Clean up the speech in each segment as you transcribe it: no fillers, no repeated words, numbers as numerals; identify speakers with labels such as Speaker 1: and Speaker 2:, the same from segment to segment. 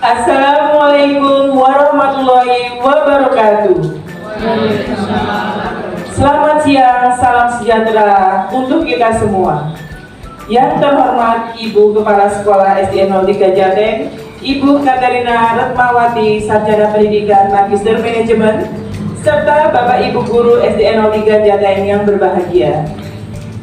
Speaker 1: Assalamualaikum warahmatullahi wabarakatuh. Selamat siang, salam sejahtera untuk kita semua. Yang terhormat Ibu Kepala Sekolah SD 03 Jateng, Ibu Katarina Retmawati, Sarjana Pendidikan Magister Manajemen, serta Bapak Ibu Guru SD 03 Jateng yang berbahagia.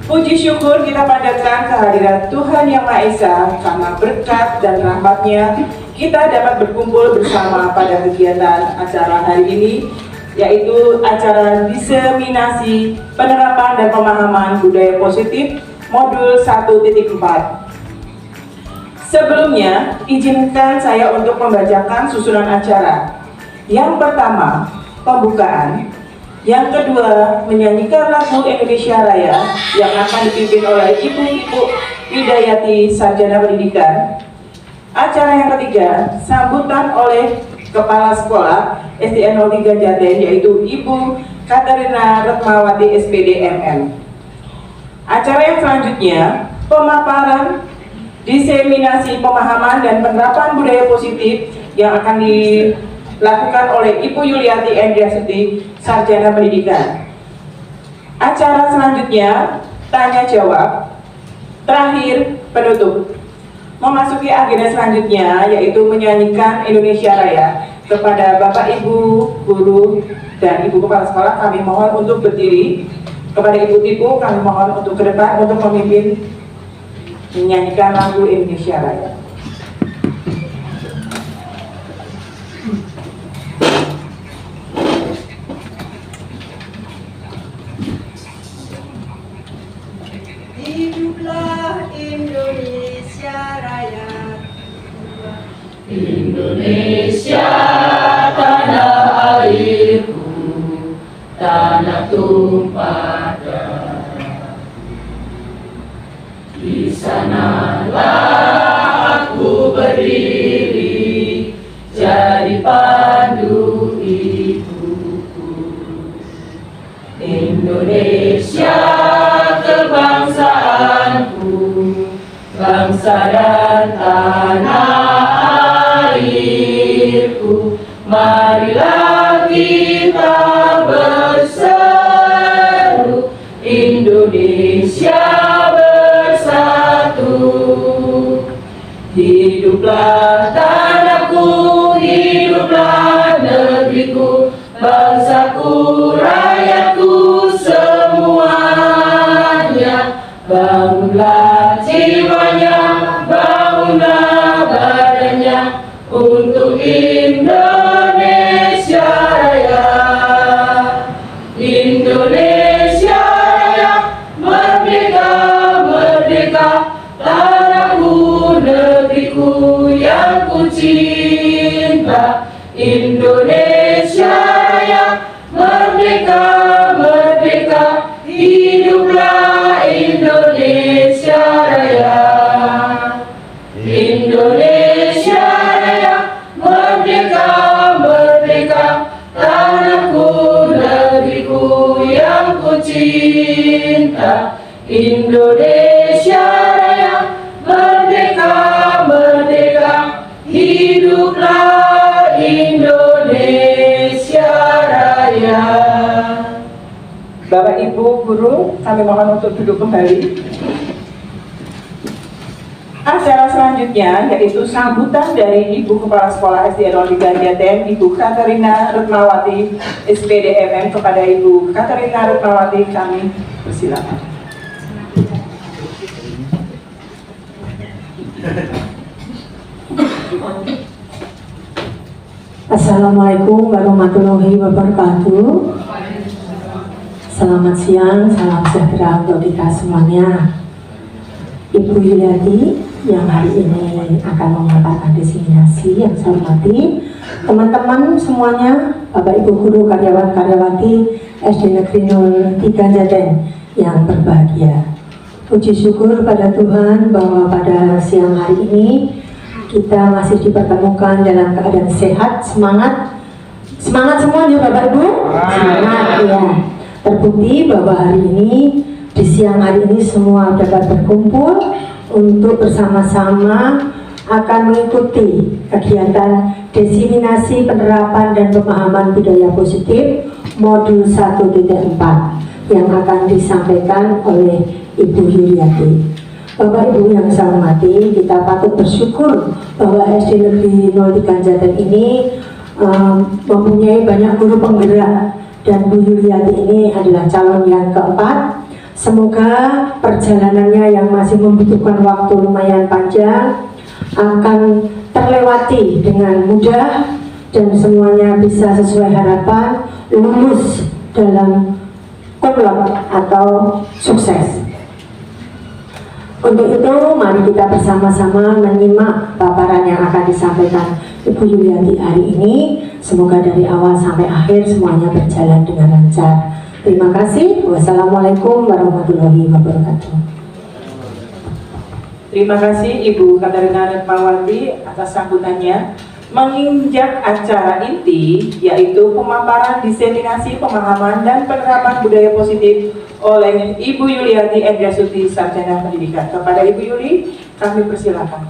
Speaker 1: Puji syukur kita panjatkan kehadirat Tuhan Yang Maha Esa karena berkat dan rahmat-Nya kita dapat berkumpul bersama pada kegiatan acara hari ini, yaitu acara diseminasi penerapan dan pemahaman budaya positif modul 1.4. Sebelumnya, izinkan saya untuk membacakan susunan acara. Yang pertama, pembukaan. Yang kedua, menyanyikan lagu Indonesia Raya yang akan dipimpin oleh Ibu Widayati, Sarjana Pendidikan. Acara yang ketiga, sambutan oleh Kepala Sekolah SD 03 Jateng, yaitu Ibu Katarina Retmawati SPD MM. Acara yang selanjutnya, pemaparan diseminasi pemahaman dan penerapan budaya positif yang akan dilakukan oleh Ibu Yuliati Endriaseti, Sarjana Pendidikan. Acara selanjutnya, tanya jawab. Terakhir, penutup. Memasuki agenda selanjutnya, yaitu menyanyikan Indonesia Raya. Kepada Bapak Ibu Guru dan Ibu Kepala Sekolah, kami mohon untuk berdiri. Kepada Ibu-Ibu, kami mohon untuk ke depan untuk memimpin menyanyikan lagu Indonesia Raya.
Speaker 2: Hiduplah Indonesia Raya.
Speaker 3: Indonesia tanah airku, tanah tumpah darah. Di sanalah aku berdiri, jadi pandu ibuku. Indonesia kebangsaanku, bangsa dan tanah airku. Marilah kita berseru, Indonesia bersatu. Hiduplah tanahku, hiduplah negeriku, bangsaku, rakyatku semuanya. Bangunlah jiwanya, bangunlah badannya untuk Indonesia Raya. Indonesia Raya, merdeka, merdeka, tanahku, negeriku yang ku cinta. Indonesia Raya, merdeka, merdeka, hiduplah Indonesia Raya. Indonesia Raya, merdeka, merdeka, tanahku, negeriku yang ku cinta. Indonesia Raya, merdeka, merdeka, hiduplah Indonesia Raya.
Speaker 1: Bapak Ibu Guru, kami mohon untuk duduk kembali. Acara selanjutnya yaitu sambutan dari Ibu Kepala Sekolah SD 03 Jateng, Ibu Katarina Retmawati SPD MM. Kepada Ibu Katarina Retmawati kami persilakan.
Speaker 4: Assalamualaikum warahmatullahi wabarakatuh. Selamat siang, salam sejahtera untuk kita semuanya. Ibu Yuliati yang hari ini akan memaparkan diseminasi yang saya hormati, teman-teman semuanya, Bapak Ibu Guru, karyawan-karyawati SD Negeri 03 Jateng yang berbahagia. Puji syukur pada Tuhan bahwa pada siang hari ini kita masih dipertemukan dalam keadaan sehat, semangat semuanya Bapak Ibu, semangat ya. Terbukti bahwa hari ini, di siang hari ini semua dapat berkumpul untuk bersama-sama akan mengikuti kegiatan diseminasi penerapan dan pemahaman budaya positif modul 1.4 yang akan disampaikan oleh Ibu Yuliati. Bapak Ibu yang saya hormati, kita patut bersyukur bahwa SD Negeri 03 Jateng ini mempunyai banyak guru penggerak, dan Bu Yuliati ini adalah calon yang keempat. Semoga perjalanannya yang masih membutuhkan waktu lumayan panjang akan terlewati dengan mudah dan semuanya bisa sesuai harapan, lulus dalam kumlot atau sukses. Untuk itu, mari kita bersama-sama menyimak paparan yang akan disampaikan Ibu Yuliati hari ini. Semoga dari awal sampai akhir semuanya berjalan dengan lancar. Terima kasih. Wassalamualaikum warahmatullahi wabarakatuh.
Speaker 1: Terima kasih Ibu Katarina Retmawati atas sambutannya. Menginjak acara inti, yaitu pemaparan diseminasi pemahaman dan penerapan budaya positif oleh Ibu Yuliati Endrasuti, Sarjana Pendidikan. Kepada Ibu Yuli, kami persilakan.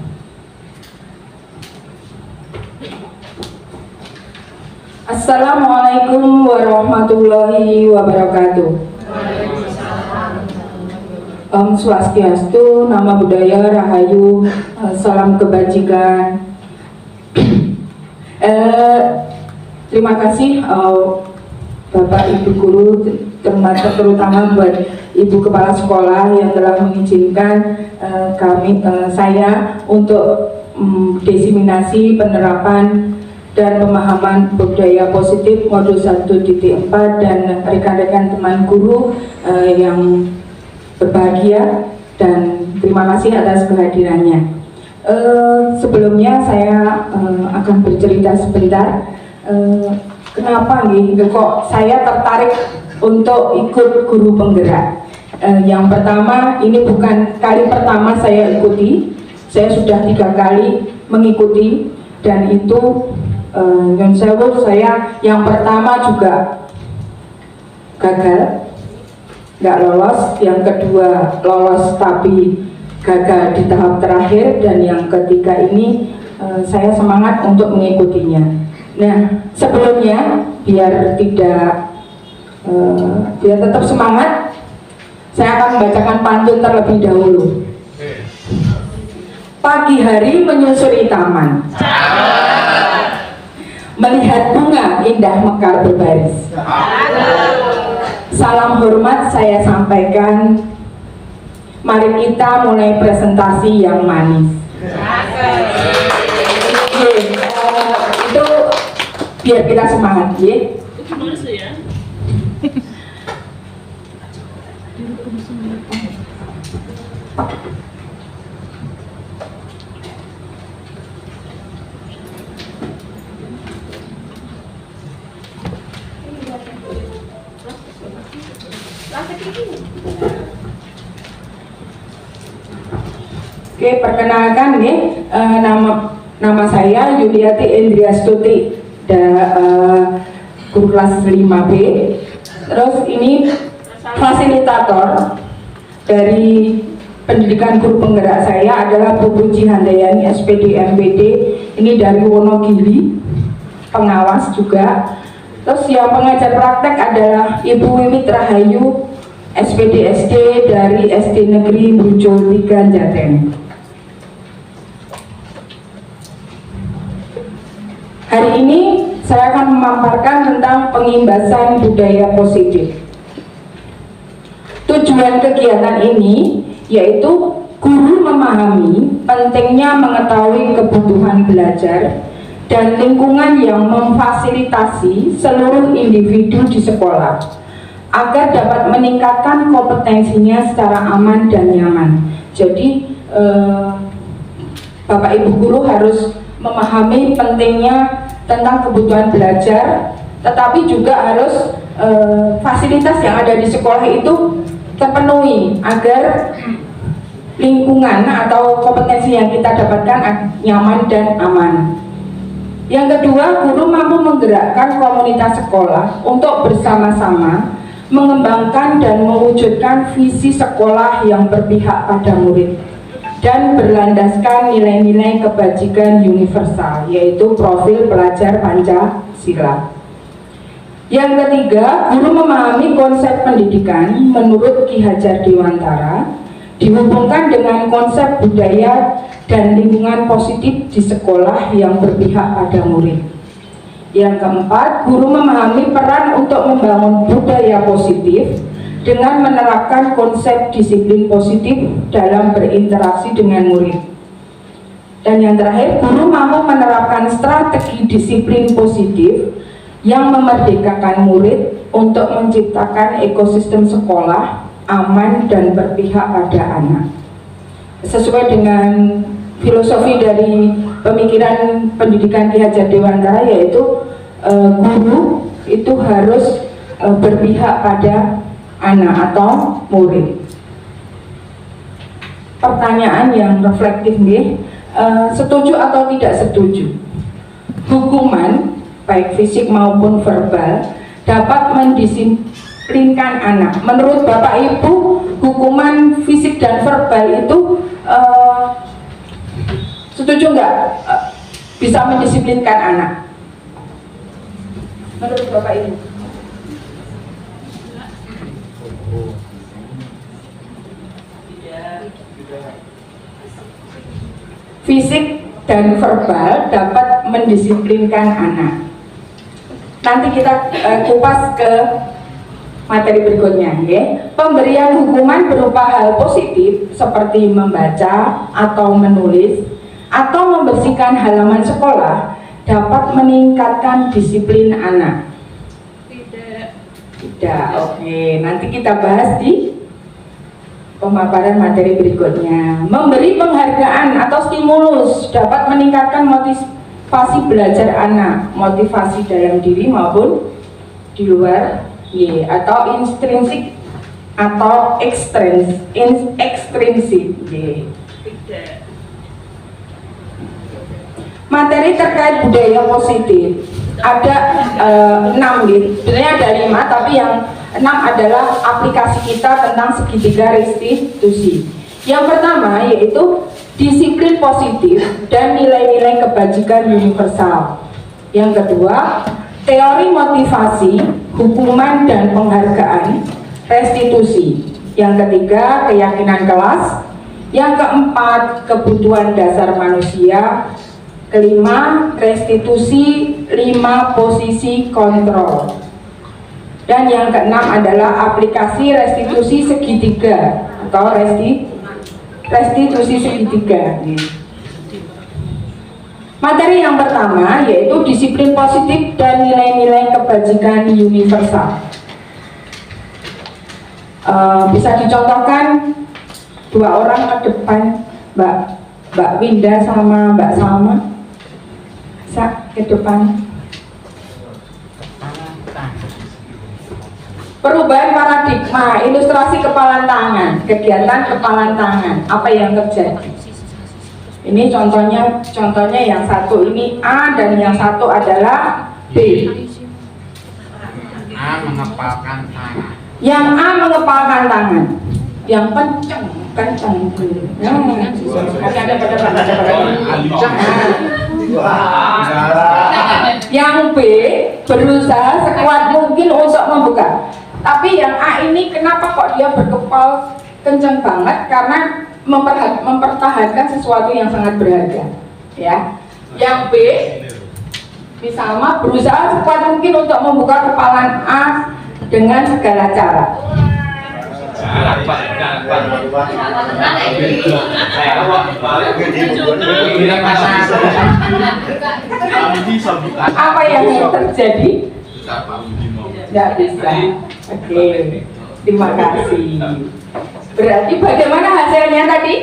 Speaker 3: Assalamualaikum warahmatullahi wabarakatuh. Om Swastiastu, Nama Budaya Rahayu, salam kebajikan. Terima kasih Bapak Ibu Guru, terutama buat Ibu Kepala Sekolah yang telah mengizinkan saya untuk diseminasi penerapan dan pemahaman budaya positif modul 1.4 dan rekan-rekan teman guru yang berbahagia, dan terima kasih atas kehadirannya. Sebelumnya saya akan bercerita sebentar kenapa nih kok saya tertarik untuk ikut guru penggerak. Yang pertama, ini bukan kali pertama saya ikuti, saya sudah 3 kali mengikuti, dan itu saya yang pertama juga gagal, nggak lolos, yang kedua lolos tapi gagal di tahap terakhir, dan yang ketiga ini saya semangat untuk mengikutinya. Nah, sebelumnya biar tetap semangat, saya akan membacakan pantun terlebih dahulu. Pagi hari menyusuri taman, melihat bunga indah mekar berbaris. Salam hormat saya sampaikan, mari kita mulai presentasi yang manis. Itu biar kita semangat, ya. Oke, perkenalkan nih, nama saya Yuliati Endrasuti, guru kelas 5B. Terus ini fasilitator dari pendidikan guru penggerak saya adalah Bu Puji Handayani SPD MPD, ini dari Wonogiri, pengawas juga. Terus yang pengajar praktek adalah Ibu Wiwit Rahayu SPD SD dari SD Negeri Brujo 3 Jateng. Hari ini saya akan memaparkan tentang pengimbasan budaya positif. Tujuan kegiatan ini yaitu guru memahami pentingnya mengetahui kebutuhan belajar dan lingkungan yang memfasilitasi seluruh individu di sekolah agar dapat meningkatkan kompetensinya secara aman dan nyaman. Jadi Bapak Ibu guru harus memahami pentingnya tentang kebutuhan belajar, tetapi juga harus fasilitas yang ada di sekolah itu terpenuhi agar lingkungan atau kompetensi yang kita dapatkan nyaman dan aman. Yang kedua, guru mampu menggerakkan komunitas sekolah untuk bersama-sama mengembangkan dan mewujudkan visi sekolah yang berpihak pada murid. dan berlandaskan nilai-nilai kebajikan universal, yaitu profil pelajar Pancasila. Yang ketiga, guru memahami konsep pendidikan menurut Ki Hajar Dewantara dihubungkan dengan konsep budaya dan lingkungan positif di sekolah yang berpihak pada murid. Yang keempat, guru memahami peran untuk membangun budaya positif dengan menerapkan konsep disiplin positif dalam berinteraksi dengan murid. Dan yang terakhir, guru mampu menerapkan strategi disiplin positif yang memerdekakan murid untuk menciptakan ekosistem sekolah aman dan berpihak pada anak. Sesuai dengan filosofi dari pemikiran pendidikan Ki Hajar Dewantara, yaitu guru itu harus berpihak pada anak atau murid. Pertanyaan yang reflektif nih, setuju atau tidak setuju? Hukuman baik fisik maupun verbal dapat mendisiplinkan anak. Menurut Bapak Ibu, hukuman fisik dan verbal itu setuju nggak bisa mendisiplinkan anak? Menurut Bapak Ibu? Fisik dan verbal dapat mendisiplinkan anak. Nanti kita kupas ke materi berikutnya, ya. Pemberian hukuman berupa hal positif seperti membaca atau menulis atau membersihkan halaman sekolah dapat meningkatkan disiplin anak. Tidak, oke. Nanti kita bahas di pemaparan materi berikutnya. Memberi penghargaan atau stimulus dapat meningkatkan motivasi belajar anak, motivasi dalam diri maupun di luar, atau intrinsik atau ekstrinsik. Materi terkait budaya positif ada 6 gitu. Sebenarnya ada 5, tapi yang 6 adalah aplikasi kita tentang segitiga restitusi. Yang pertama yaitu disiplin positif dan nilai-nilai kebajikan universal. Yang kedua, teori motivasi, hukuman dan penghargaan, restitusi. Yang ketiga, keyakinan kelas. Yang keempat, kebutuhan dasar manusia. Kelima, restitusi 5 posisi kontrol. Dan yang keenam adalah aplikasi restitusi segitiga atau restitusi segitiga. Materi yang pertama yaitu disiplin positif dan nilai-nilai kebajikan universal. Bisa dicontohkan 2 orang ke depan, Mbak Winda sama Mbak Salma. Ke depan. Perubahan paradigma, ilustrasi kepalan tangan, kegiatan kepalan tangan, apa yang terjadi? Ini contohnya yang satu ini A dan yang satu adalah B.
Speaker 5: A mengepalkan tangan.
Speaker 3: Yang A mengepalkan tangan, yang kencang. Yang B berusaha sekuat mungkin untuk membuka. Tapi yang A ini kenapa kok dia berkepal kencang banget? Karena mempertahankan sesuatu yang sangat berharga, ya. Yang B misalnya berusaha sekuat mungkin untuk membuka kepalan A dengan segala cara. Apa yang terjadi? Tidak bisa. Oke, terima kasih. Berarti bagaimana hasilnya tadi?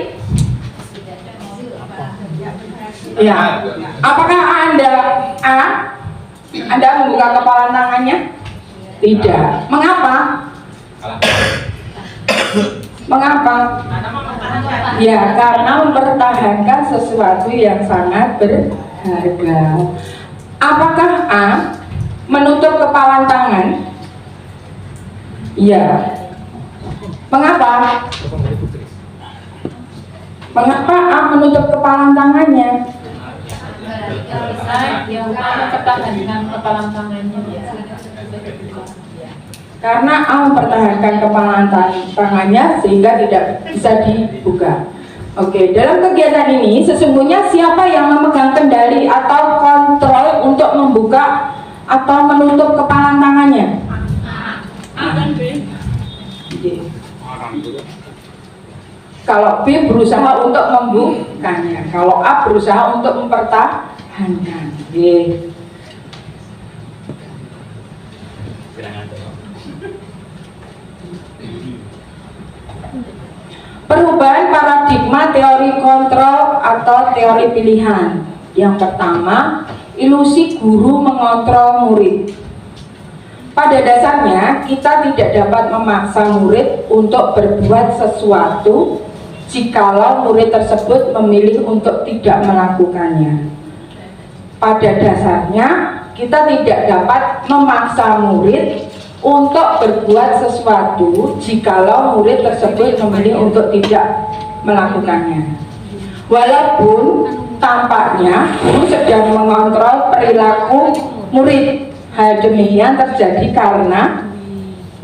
Speaker 3: Ya. Apakah Anda membuka kepalan tangannya? Tidak. Mengapa? Mengapa? Ya, karena mempertahankan sesuatu yang sangat berharga. Apakah A menutup kepalan tangan? Ya. Mengapa? Mengapa A menutup kepala tangannya?
Speaker 6: Yang mempertahankan kepala tangannya
Speaker 3: Karena A mempertahankan kepala tangannya sehingga tidak bisa dibuka. Oke, dalam kegiatan ini sesungguhnya siapa yang memegang kendali atau kontrol untuk membuka atau menutup kepala tangannya?
Speaker 2: Akan B.
Speaker 3: Kalau B berusaha untuk membukanya, kalau A berusaha untuk mempertahankan. Oke. Perubahan paradigma teori kontrol atau teori pilihan. Yang pertama, ilusi guru mengontrol murid. Pada dasarnya, kita tidak dapat memaksa murid untuk berbuat sesuatu jikalau murid tersebut memilih untuk tidak melakukannya. Pada dasarnya, kita tidak dapat memaksa murid untuk berbuat sesuatu jikalau murid tersebut memilih untuk tidak melakukannya. Walaupun tampaknya guru sedang mengontrol perilaku murid. Hal demikian terjadi karena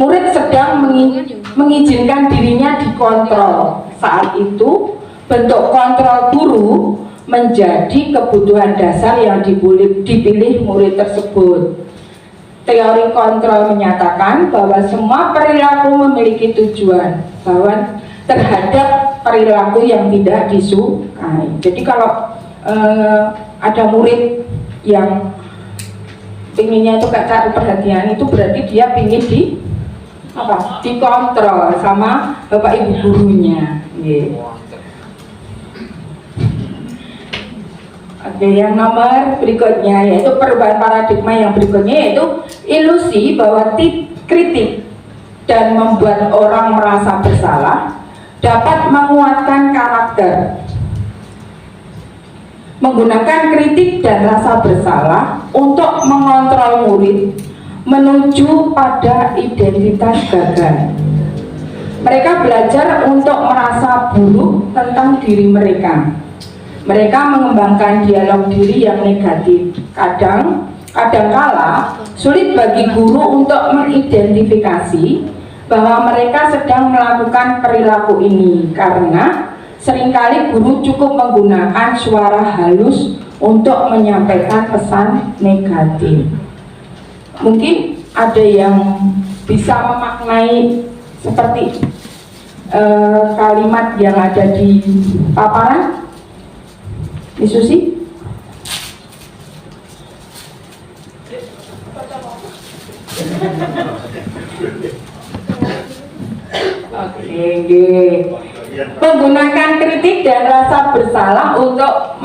Speaker 3: murid sedang mengizinkan dirinya dikontrol. Saat itu bentuk kontrol guru menjadi kebutuhan dasar yang dipilih murid tersebut. Teori kontrol menyatakan bahwa semua perilaku memiliki tujuan, bahwa terhadap perilaku yang tidak disukai. Jadi kalau ada murid yang pinginnya itu gak cari perhatian, itu berarti dia pingin dikontrol sama bapak ibu gurunya. Oke, yang nomor berikutnya yaitu perubahan paradigma yang berikutnya yaitu ilusi bahwa kritik dan membuat orang merasa bersalah dapat menguatkan karakter. Menggunakan kritik dan rasa bersalah untuk mengontrol murid menuju pada identitas gagal. Mereka belajar untuk merasa buruk tentang diri mereka. Mereka mengembangkan dialog diri yang negatif. Kadangkala sulit bagi guru untuk mengidentifikasi bahwa mereka sedang melakukan perilaku ini karena seringkali guru cukup menggunakan suara halus untuk menyampaikan pesan negatif. Mungkin ada yang bisa memaknai seperti kalimat yang ada di paparan, Miss Susi? Oke. Menggunakan kritik dan rasa bersalah untuk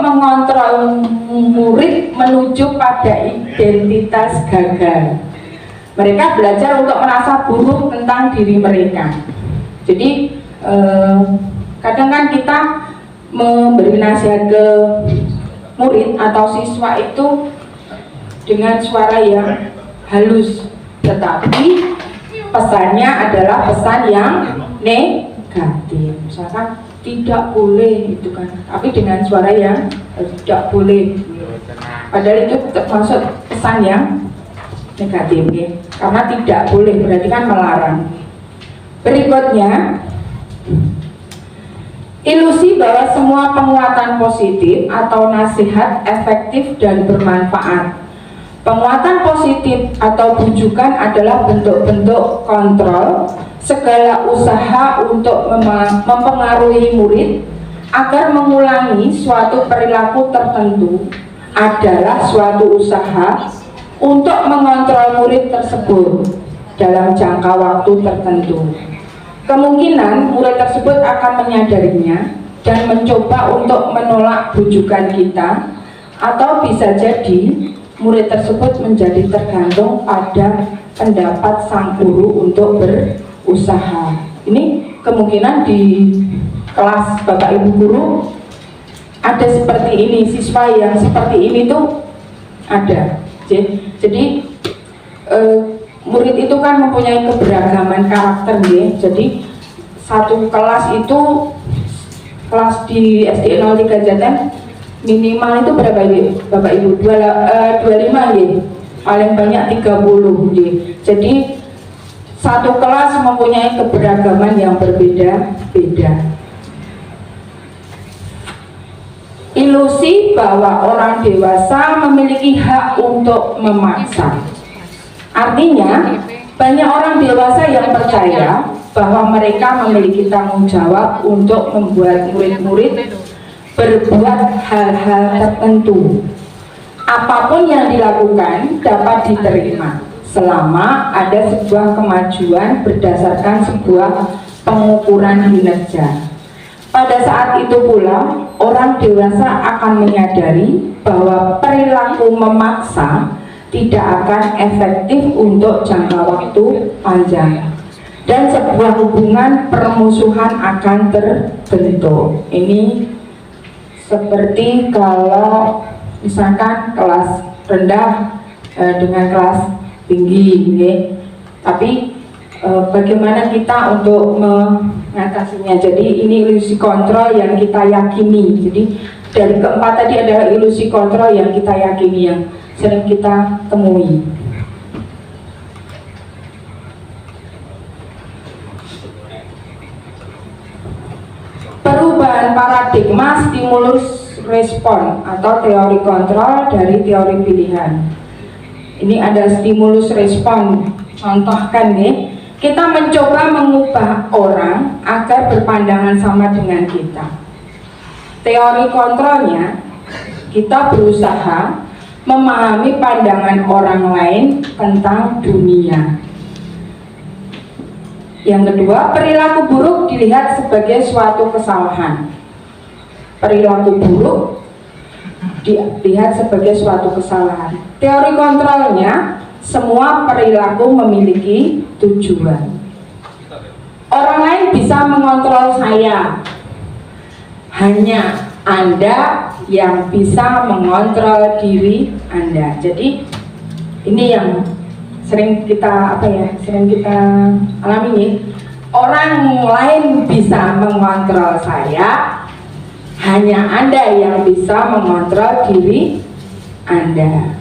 Speaker 3: mengontrol murid menuju pada identitas gagal. Mereka belajar untuk merasa buruk tentang diri mereka. Jadi kadang kan kita memberi nasihat ke murid atau siswa itu dengan suara yang halus, tetapi pesannya adalah pesan yang negatif. Misalkan tidak boleh itu kan, tapi dengan suara yang tidak boleh, padahal itu termasuk pesan yang negatif ya? Karena tidak boleh berarti kan melarang. Berikutnya, ilusi bahwa semua penguatan positif atau nasihat efektif dan bermanfaat. Penguatan positif atau bujukan adalah bentuk-bentuk kontrol segala usaha untuk mempengaruhi murid agar mengulangi suatu perilaku tertentu adalah suatu usaha untuk mengontrol murid tersebut dalam jangka waktu tertentu. Kemungkinan murid tersebut akan menyadarinya dan mencoba untuk menolak bujukan kita, atau bisa jadi murid tersebut menjadi tergantung pada pendapat sang guru untuk berusaha. Ini kemungkinan di kelas Bapak Ibu guru ada seperti ini, siswa yang seperti ini tuh ada. Jadi murid itu kan mempunyai keberagaman karakter ya. Jadi satu kelas itu kelas di SD 03 Jateng minimal itu berapa Bapak Ibu? 25 ya. Paling banyak 30 ya. Jadi satu kelas mempunyai keberagaman yang berbeda-beda. Ilusi bahwa orang dewasa memiliki hak untuk memaksa. Artinya, banyak orang dewasa yang percaya bahwa mereka memiliki tanggung jawab untuk membuat murid-murid berbuat hal-hal tertentu. Apapun yang dilakukan dapat diterima selama ada sebuah kemajuan berdasarkan sebuah pengukuran kinerja. Pada saat itu pula, orang dewasa akan menyadari bahwa perilaku memaksa tidak akan efektif untuk jangka waktu panjang dan sebuah hubungan permusuhan akan terbentuk. Ini seperti kalau misalkan kelas rendah dengan kelas tinggi, ya. Tapi bagaimana kita untuk mengatasinya? Jadi ini ilusi kontrol yang kita yakini. Jadi dari keempat tadi adalah ilusi kontrol yang kita yakini, yang sering kita temui. Perubahan paradigma stimulus respon atau teori kontrol dari teori pilihan. Ini ada stimulus respon. Contohkan nih, kita mencoba mengubah orang agar berpandangan sama dengan kita. Teori kontrolnya, kita berusaha memahami pandangan orang lain tentang dunia. Yang kedua, perilaku buruk dilihat sebagai suatu kesalahan. Perilaku buruk dilihat sebagai suatu kesalahan. Teori kontrolnya, semua perilaku memiliki tujuan. Orang lain bisa mengontrol saya, hanya Anda yang bisa mengontrol diri Anda. Jadi ini yang sering kita alami nih. Orang lain bisa mengontrol saya, hanya Anda yang bisa mengontrol diri Anda.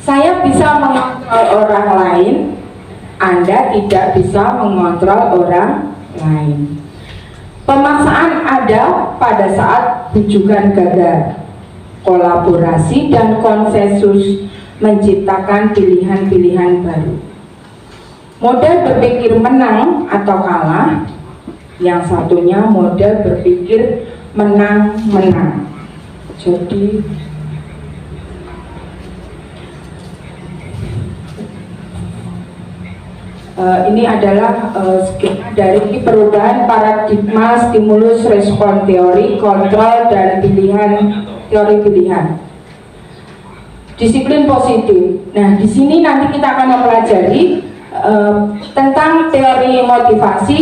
Speaker 3: Saya bisa mengontrol orang lain, Anda tidak bisa mengontrol orang lain. Pemaksaan ada pada saat bujukan gagal. Kolaborasi dan konsensus menciptakan pilihan-pilihan baru. Model berpikir menang atau kalah, yang satunya model berpikir menang-menang. Jadi ini adalah skema dari perubahan paradigma stimulus respon teori kontrol dan pilihan teori pilihan. Disiplin positif. Nah, di sini nanti kita akan mempelajari tentang teori motivasi,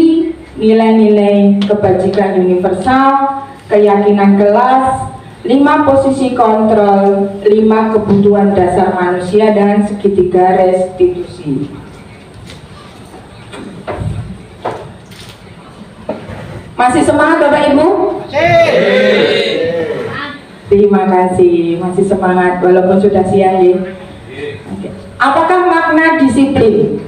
Speaker 3: nilai-nilai kebajikan universal, keyakinan kelas, 5 posisi kontrol, 5 kebutuhan dasar manusia, dan segitiga restitusi. Masih semangat Bapak Ibu? Terima kasih, masih semangat walaupun sudah siang ya. Oke. Apakah makna disiplin?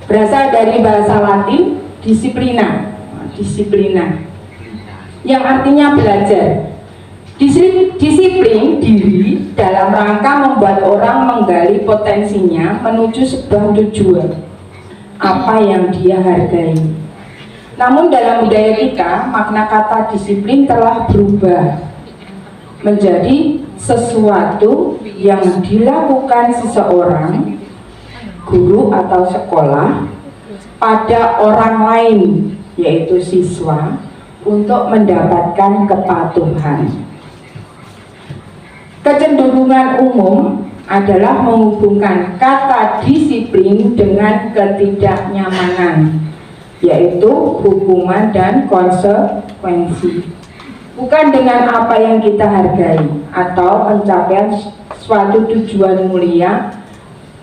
Speaker 3: Berasal dari bahasa Latin disiplina, yang artinya belajar. Disiplin diri dalam rangka membuat orang menggali potensinya menuju sebuah tujuan, apa yang dia hargai. Namun dalam budaya kita, makna kata disiplin telah berubah menjadi sesuatu yang dilakukan seseorang, guru atau sekolah, pada orang lain, yaitu siswa, untuk mendapatkan kepatuhan. Kecenderungan umum adalah menghubungkan kata disiplin dengan ketidaknyamanan, yaitu hukuman dan konsekuensi, bukan dengan apa yang kita hargai atau pencapaian suatu tujuan mulia,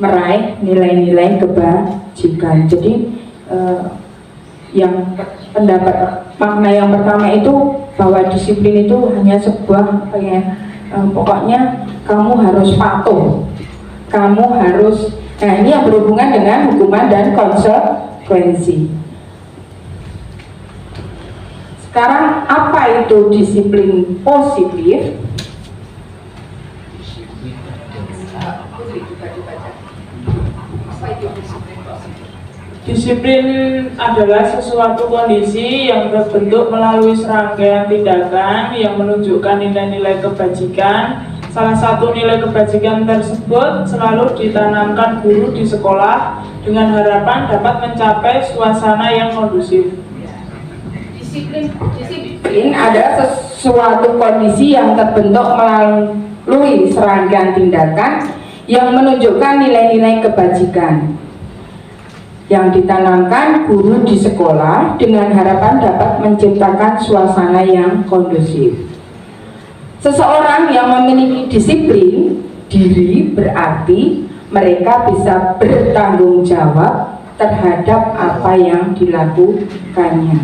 Speaker 3: meraih nilai-nilai kebajikan. Jadi Yang pendapat makna yang pertama itu bahwa disiplin itu hanya sebuah pokoknya kamu harus patuh, kamu harus, nah ini yang berhubungan dengan hukuman dan konsekuensi. Sekarang apa itu disiplin positif?
Speaker 2: Disiplin adalah sesuatu kondisi yang terbentuk melalui serangkaian tindakan yang menunjukkan nilai-nilai kebajikan. Salah satu nilai kebajikan tersebut selalu ditanamkan guru di sekolah dengan harapan dapat mencapai suasana yang kondusif.
Speaker 3: Disiplin adalah sesuatu kondisi yang terbentuk melalui serangkaian tindakan yang menunjukkan nilai-nilai kebajikan yang ditanamkan guru di sekolah dengan harapan dapat menciptakan suasana yang kondusif. Seseorang yang memiliki disiplin diri berarti mereka bisa bertanggung jawab terhadap apa yang dilakukannya,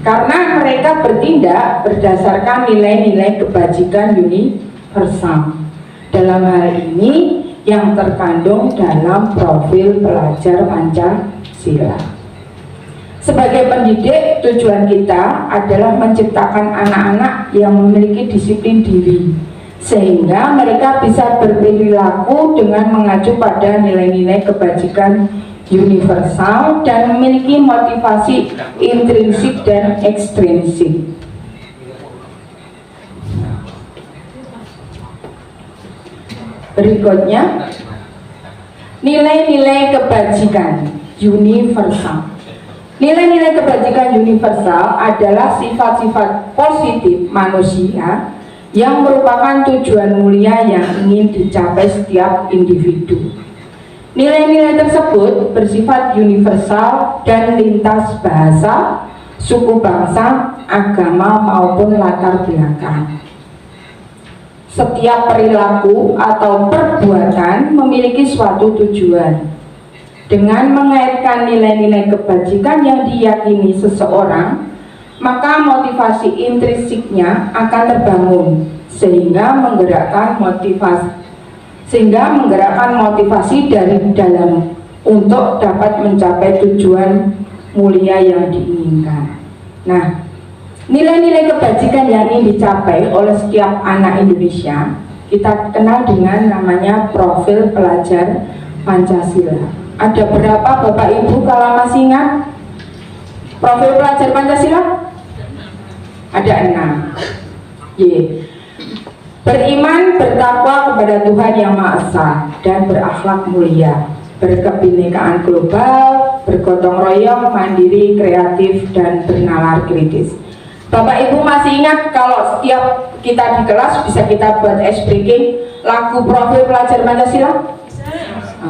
Speaker 3: karena mereka bertindak berdasarkan nilai-nilai kebajikan universal. Dalam hal ini yang terkandung dalam profil pelajar Pancasila. Sebagai pendidik, tujuan kita adalah menciptakan anak-anak yang memiliki disiplin diri, sehingga mereka bisa berperilaku dengan mengacu pada nilai-nilai kebajikan universal dan memiliki motivasi intrinsik dan ekstrinsik. Berikutnya, nilai-nilai kebajikan universal. Nilai-nilai kebajikan universal adalah sifat-sifat positif manusia yang merupakan tujuan mulia yang ingin dicapai setiap individu. Nilai-nilai tersebut bersifat universal dan lintas bahasa, suku bangsa, agama maupun latar belakang. Setiap perilaku atau perbuatan memiliki suatu tujuan. Dengan mengaitkan nilai-nilai kebajikan yang diyakini seseorang, maka motivasi intrinsiknya akan terbangun sehingga menggerakkan motivasi dari dalam untuk dapat mencapai tujuan mulia yang diinginkan. Nah, nilai-nilai kebajikan yang ingin dicapai oleh setiap anak Indonesia kita kenal dengan namanya profil pelajar Pancasila. Ada berapa Bapak Ibu kalau masih ingat profil pelajar Pancasila? Ada 6. Beriman, bertakwa kepada Tuhan Yang Maha Esa dan berakhlak mulia, berkebinekaan global, bergotong royong, mandiri, kreatif, dan bernalar kritis. Bapak Ibu masih ingat kalau setiap kita di kelas bisa kita buat SPK lagu profil pelajar Pancasila?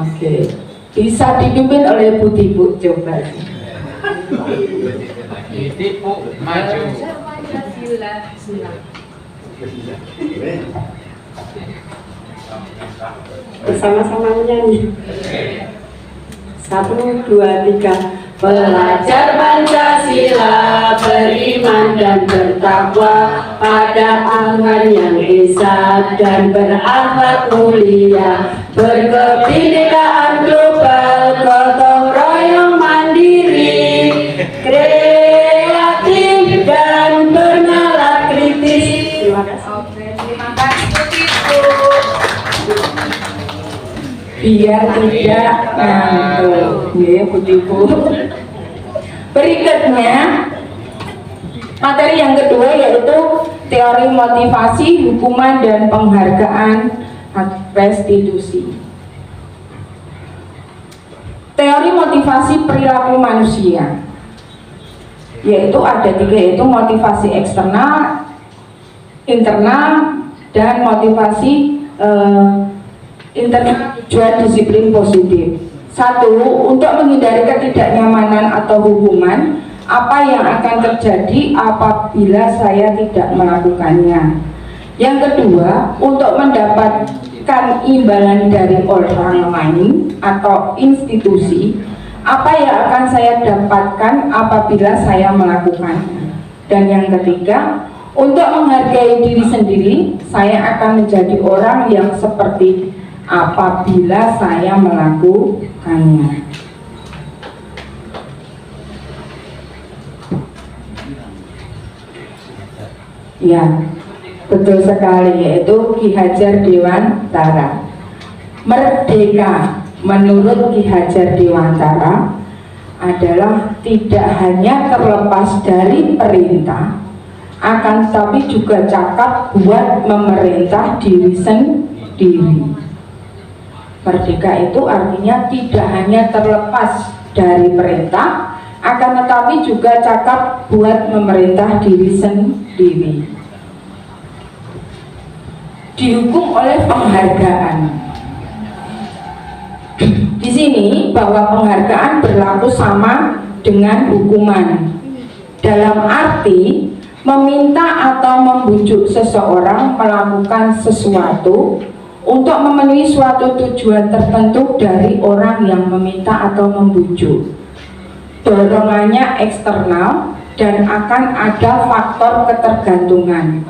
Speaker 3: Oke. Bisa dipimpin oleh Putih Bu, coba.
Speaker 5: Titik Bu, maju.
Speaker 4: Bersama-sama menyanyi. 1, 2, 3. Pelajar Pancasila beriman dan bertakwa pada Tuhan Yang Esa dan berakhlak mulia, berkebinekaan global, gotong royong mandiri, kreatif dan bernalar kritis. Terima kasih.
Speaker 3: Terima kasih Bu. Biar tidak ngantuk, ya Putih Bu. Berikutnya, materi yang kedua yaitu teori motivasi, hukuman, dan penghargaan restitusi. Teori motivasi perilaku manusia, yaitu ada 3, yaitu motivasi eksternal, internal, dan motivasi internal tujuan disiplin positif. 1. Untuk menghindari ketidaknyamanan atau hukuman, apa yang akan terjadi apabila saya tidak melakukannya. Yang kedua, untuk mendapatkan imbalan dari orang lain atau institusi apa yang akan saya dapatkan apabila saya melakukannya. Dan yang ketiga, untuk menghargai diri sendiri, saya akan menjadi orang yang seperti apabila saya melakukannya. Ya, betul sekali, yaitu Ki Hajar Dewantara. Merdeka menurut Ki Hajar Dewantara adalah tidak hanya terlepas dari perintah, akan tetapi juga cakap buat memerintah diri sendiri. Merdeka itu artinya tidak hanya terlepas dari perintah, akan tetapi juga cakap buat memerintah diri sendiri. Dihukum oleh penghargaan. Di sini bahwa penghargaan berlaku sama dengan hukuman. Dalam arti meminta atau membujuk seseorang melakukan sesuatu untuk memenuhi suatu tujuan tertentu dari orang yang meminta atau membujuk. Dorongannya eksternal dan akan ada faktor ketergantungan.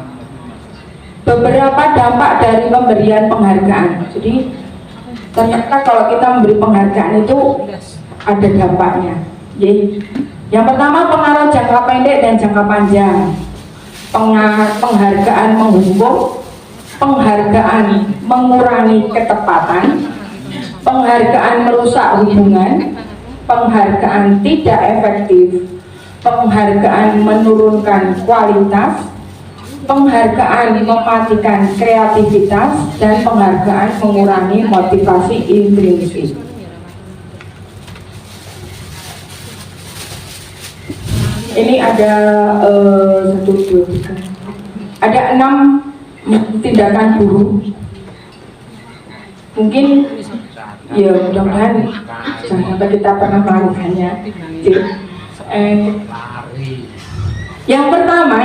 Speaker 3: Beberapa dampak dari pemberian penghargaan. Jadi ternyata kalau kita memberi penghargaan itu ada dampaknya. Yang pertama, pengaruh jangka pendek dan jangka panjang. Penghargaan menghukum, penghargaan mengurangi ketepatan, penghargaan merusak hubungan, penghargaan tidak efektif, penghargaan menurunkan kualitas, penghargaan mematikan kreativitas, dan penghargaan mengurangi motivasi intrinsik. Ini ada 1, 2, 3. Ada 6 tindakan guru. Mungkin ya mudah-mudahan jangan sampai kita pernah melakukannya. Yang pertama,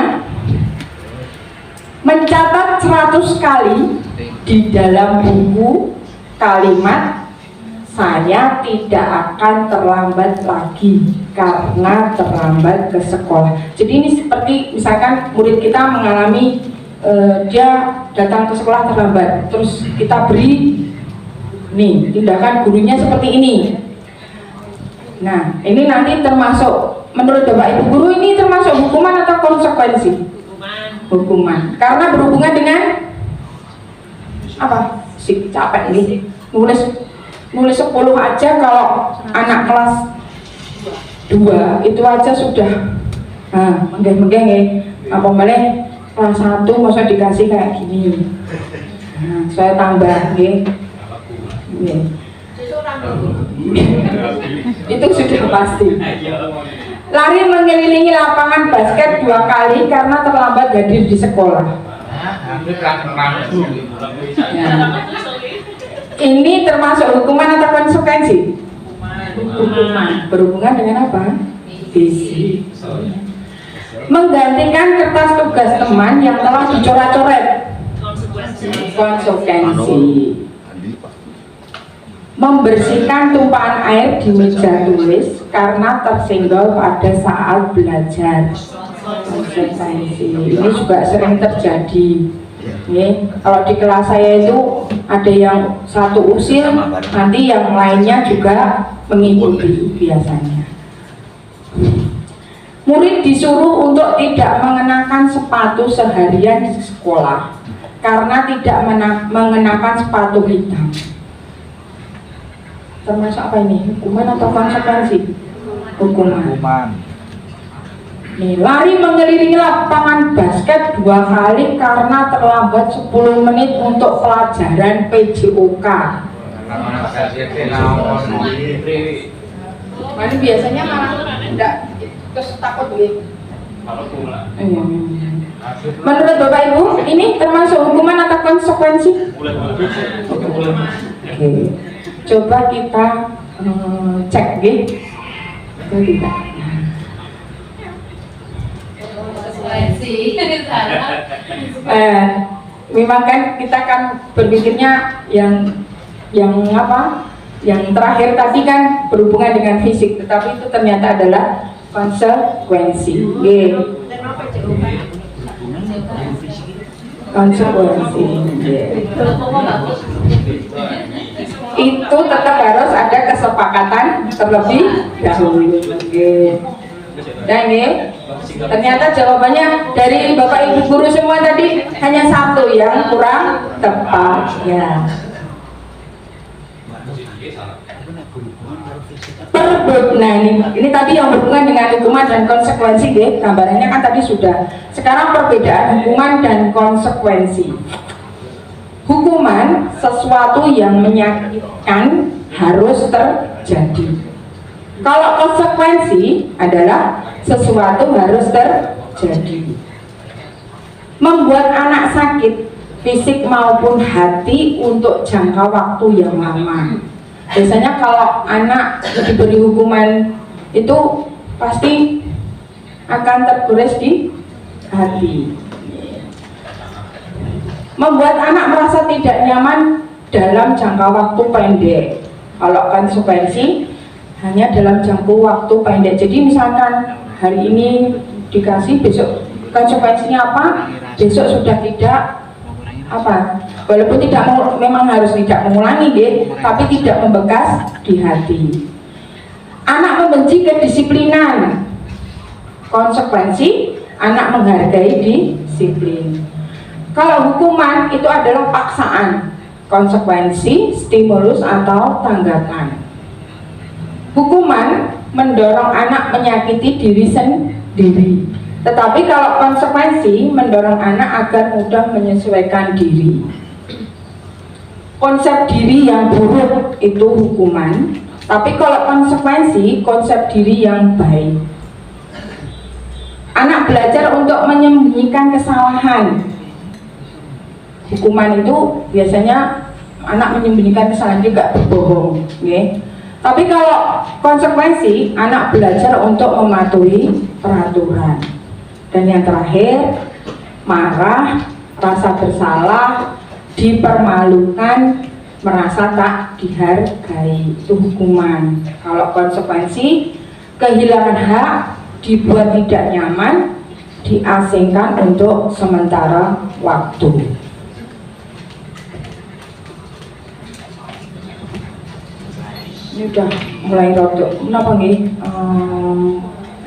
Speaker 3: mencatat 100 kali di dalam buku kalimat "saya tidak akan terlambat lagi karena terlambat ke sekolah". Jadi ini seperti misalkan murid kita mengalami dia datang ke sekolah terlambat, terus kita beri nih tindakan gurunya seperti ini. Nah, ini nanti termasuk, menurut Bapak Ibu guru, ini termasuk hukuman atau konsekuensi? Hukuman, karena berhubungan dengan apa? Si capek nih, nulis 10 aja. Kalau anak kelas 2 itu aja sudah menggeng-menggeng ya. Apa malah kelas 1 masa dikasih kayak gini. Nah, saya tambah nih. Itu sudah pasti. Lari mengelilingi lapangan basket 2 kali karena terlambat hadir di sekolah. Ini termasuk hukuman atau konsekuensi? Hukuman. Berhubungan dengan apa? Visi. Menggantikan kertas tugas teman yang telah dicoret-coret. Konsekuensi. Membersihkan tumpahan air di meja tulis karena tersenggol pada saat belajar. Konsekuensi. Ini juga sering terjadi. Kalau di kelas saya itu ada yang satu usil, nanti yang lainnya juga mengikuti biasanya. Murid disuruh untuk tidak mengenakan sepatu seharian di sekolah karena tidak mengenakan sepatu hitam. Termasuk apa ini? Hukuman atau konsekuensi? Hukuman. Nih, lari mengelilingi lapangan basket 2 kali karena terlambat 10 menit untuk pelajaran PJOK. Ini biasanya malah enggak, terus takut nih. Menurut Bapak Ibu, ini termasuk hukuman atau konsekuensi? Oke. Coba kita cek gitu. Tidak. Memang kan kita kan berpikirnya yang apa? Yang terakhir tadi kan berhubungan dengan fisik, tetapi itu ternyata adalah konsekuensi. Konsekuensi. Itu tetap harus ada kesepakatan terlebih dahulu. Dan ini ternyata jawabannya dari Bapak Ibu guru semua tadi hanya satu yang kurang tepat ya. Nah ini tadi yang berhubungan dengan hukuman dan konsekuensi deh, gambarannya kan tadi sudah. Sekarang perbedaan hukuman dan konsekuensi. Hukuman sesuatu yang menyakitkan harus terjadi. Kalau konsekuensi adalah sesuatu harus terjadi. Membuat anak sakit fisik maupun hati untuk jangka waktu yang lama. Biasanya kalau anak diberi hukuman itu pasti akan tergores di hati. Membuat anak merasa tidak nyaman dalam jangka waktu pendek. Kalau konsekuensi hanya dalam jangka waktu pendek. Jadi misalkan hari ini dikasih, besok konsekuensinya apa? Besok sudah tidak apa? Walaupun tidak memang harus tidak mengulangi, tapi tidak membekas di hati. Anak membenci kedisiplinan. Konsekuensi anak menghargai disiplin. Kalau hukuman itu adalah paksaan, konsekuensi stimulus atau tanggapan. Hukuman mendorong anak menyakiti diri sendiri, tetapi kalau konsekuensi mendorong anak agar mudah menyesuaikan diri. Konsep diri yang buruk itu hukuman, tapi kalau konsekuensi konsep diri yang baik. Anak belajar untuk menyembunyikan kesalahan. Hukuman itu biasanya anak menyembunyikan kesalahan juga, berbohong, okay? Tapi kalau konsekuensi, anak belajar untuk mematuhi peraturan. Dan yang terakhir, marah, rasa bersalah, dipermalukan, merasa tak dihargai, itu hukuman. Kalau konsekuensi, kehilangan hak, dibuat tidak nyaman, diasingkan untuk sementara waktu. Ini udah mulai rodok, kenapa nih?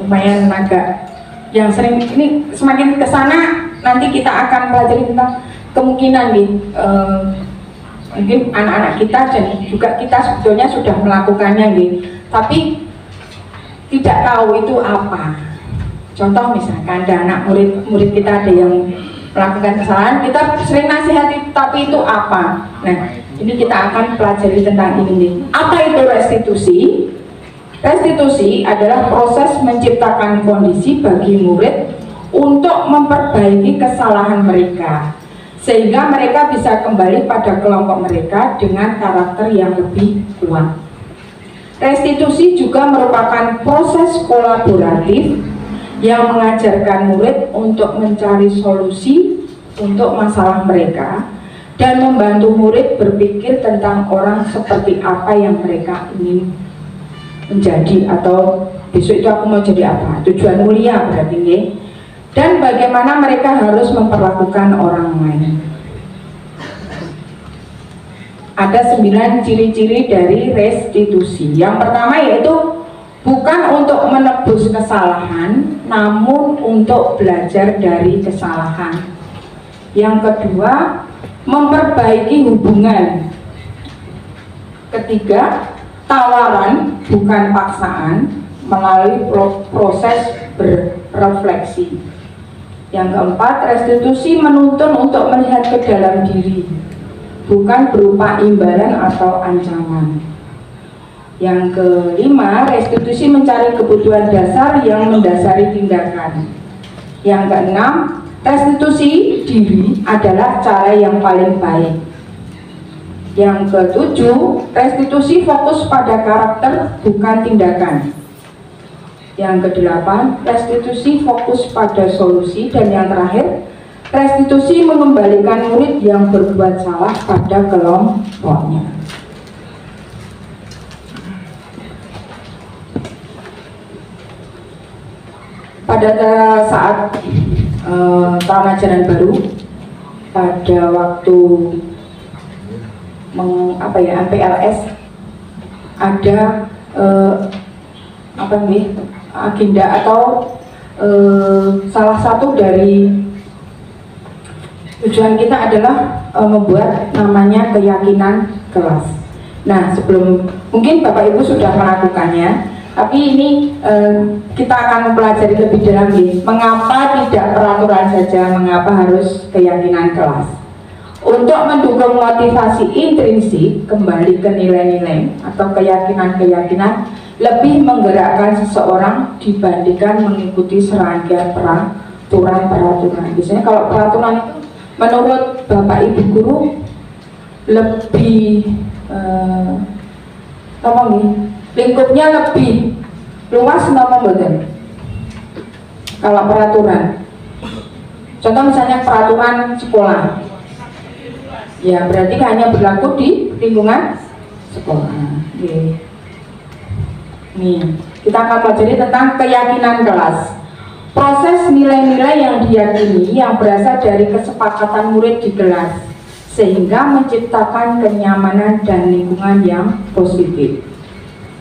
Speaker 3: Lumayan agak yang sering ini semakin kesana nanti kita akan pelajari tentang kemungkinan nih, mungkin anak-anak kita dan juga kita sebetulnya sudah melakukannya nih, tapi tidak tahu itu apa. Contoh misalkan ada anak murid kita ada yang melakukan kesalahan, kita sering nasihati, tapi itu apa? Nah, ini kita akan pelajari tentang ini nih. Apa itu restitusi? Restitusi adalah proses menciptakan kondisi bagi murid untuk memperbaiki kesalahan mereka, sehingga mereka bisa kembali pada kelompok mereka dengan karakter yang lebih kuat. Restitusi juga merupakan proses kolaboratif yang mengajarkan murid untuk mencari solusi untuk masalah mereka dan membantu murid berpikir tentang orang seperti apa yang mereka ingin menjadi, atau besok itu aku mau jadi apa, tujuan mulia berarti ya, dan bagaimana mereka harus memperlakukan orang lain. Ada 9 ciri-ciri dari restitusi. Yang pertama yaitu bukan untuk menebus kesalahan, namun untuk belajar dari kesalahan. Yang kedua, memperbaiki hubungan. Ketiga, tawaran bukan paksaan melalui proses berrefleksi. Yang keempat, restitusi menuntun untuk melihat ke dalam diri, bukan berupa imbalan atau ancaman. Yang kelima, restitusi mencari kebutuhan dasar yang mendasari tindakan. Yang keenam, restitusi diri adalah cara yang paling baik. Yang ketujuh, restitusi fokus pada karakter bukan tindakan. Yang kedelapan, restitusi fokus pada solusi. Dan yang terakhir, restitusi mengembalikan murid yang berbuat salah pada kelompoknya. pada saat tahun ajaran baru, pada waktu MPLS ada agenda atau salah satu dari tujuan kita adalah membuat namanya keyakinan kelas. Nah, sebelum mungkin Bapak Ibu sudah melakukannya, tapi ini kita akan mempelajari lebih dalam nih, mengapa tidak peraturan saja, mengapa harus keyakinan kelas. Untuk mendukung motivasi intrinsik kembali ke nilai-nilai atau keyakinan-keyakinan, lebih menggerakkan seseorang dibandingkan mengikuti serangkaian peraturan. Biasanya kalau peraturan itu menurut Bapak Ibu guru lebih lingkupnya lebih luas mboten? Kalau peraturan, contoh misalnya peraturan sekolah, ya berarti hanya berlaku di lingkungan sekolah. Nih, kita akan pelajari tentang keyakinan kelas. Proses nilai-nilai yang diyakini yang berasal dari kesepakatan murid di kelas, sehingga menciptakan kenyamanan dan lingkungan yang positif.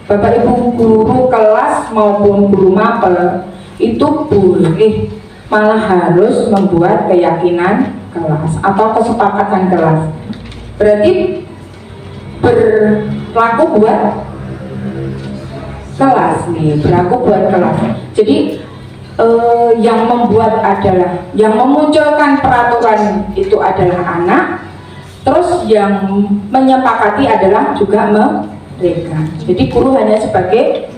Speaker 3: Bapak Ibu guru kelas maupun guru mapel itu boleh, malah harus membuat keyakinan kelas atau kesepakatan kelas. Berarti berlaku buat kelas nih, berlaku buat kelas. Jadi yang membuat adalah, yang memunculkan peraturan itu adalah anak, terus yang menyepakati adalah juga mereka. Jadi guru hanya sebagai,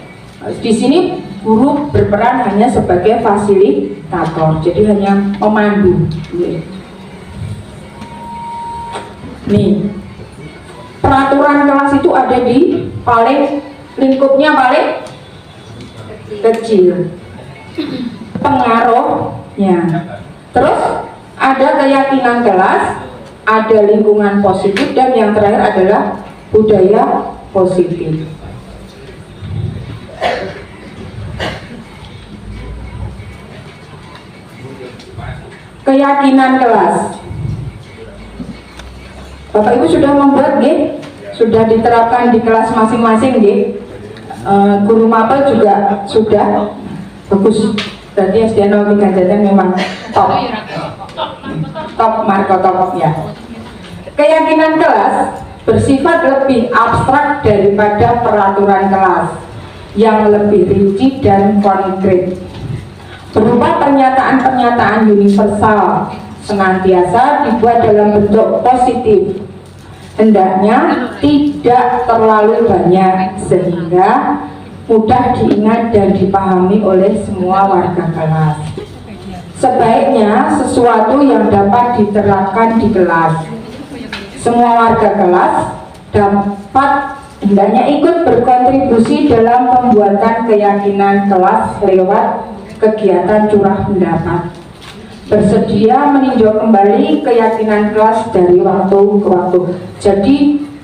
Speaker 3: di sini guru berperan hanya sebagai fasilitator, jadi hanya memandu. Nih, peraturan kelas itu ada di lingkupnya paling kecil, pengaruhnya. Terus ada keyakinan kelas, ada lingkungan positif, dan yang terakhir adalah budaya positif. Keyakinan kelas, Bapak Ibu sudah membuat sudah diterapkan di kelas masing-masing guru mapel juga sudah. Bagus, berarti SD 03 Jateng memang top marko top ya. Keyakinan kelas bersifat lebih abstrak daripada peraturan kelas yang lebih rinci dan konkret, berupa pernyataan-pernyataan universal, senantiasa dibuat dalam bentuk positif, hendaknya tidak terlalu banyak sehingga mudah diingat dan dipahami oleh semua warga kelas. Sebaiknya sesuatu yang dapat diterapkan di kelas. Semua warga kelas dapat hendaknya ikut berkontribusi dalam pembuatan keyakinan kelas lewat kegiatan curah pendapat. Bersedia meninjau kembali keyakinan kelas dari waktu ke waktu. Jadi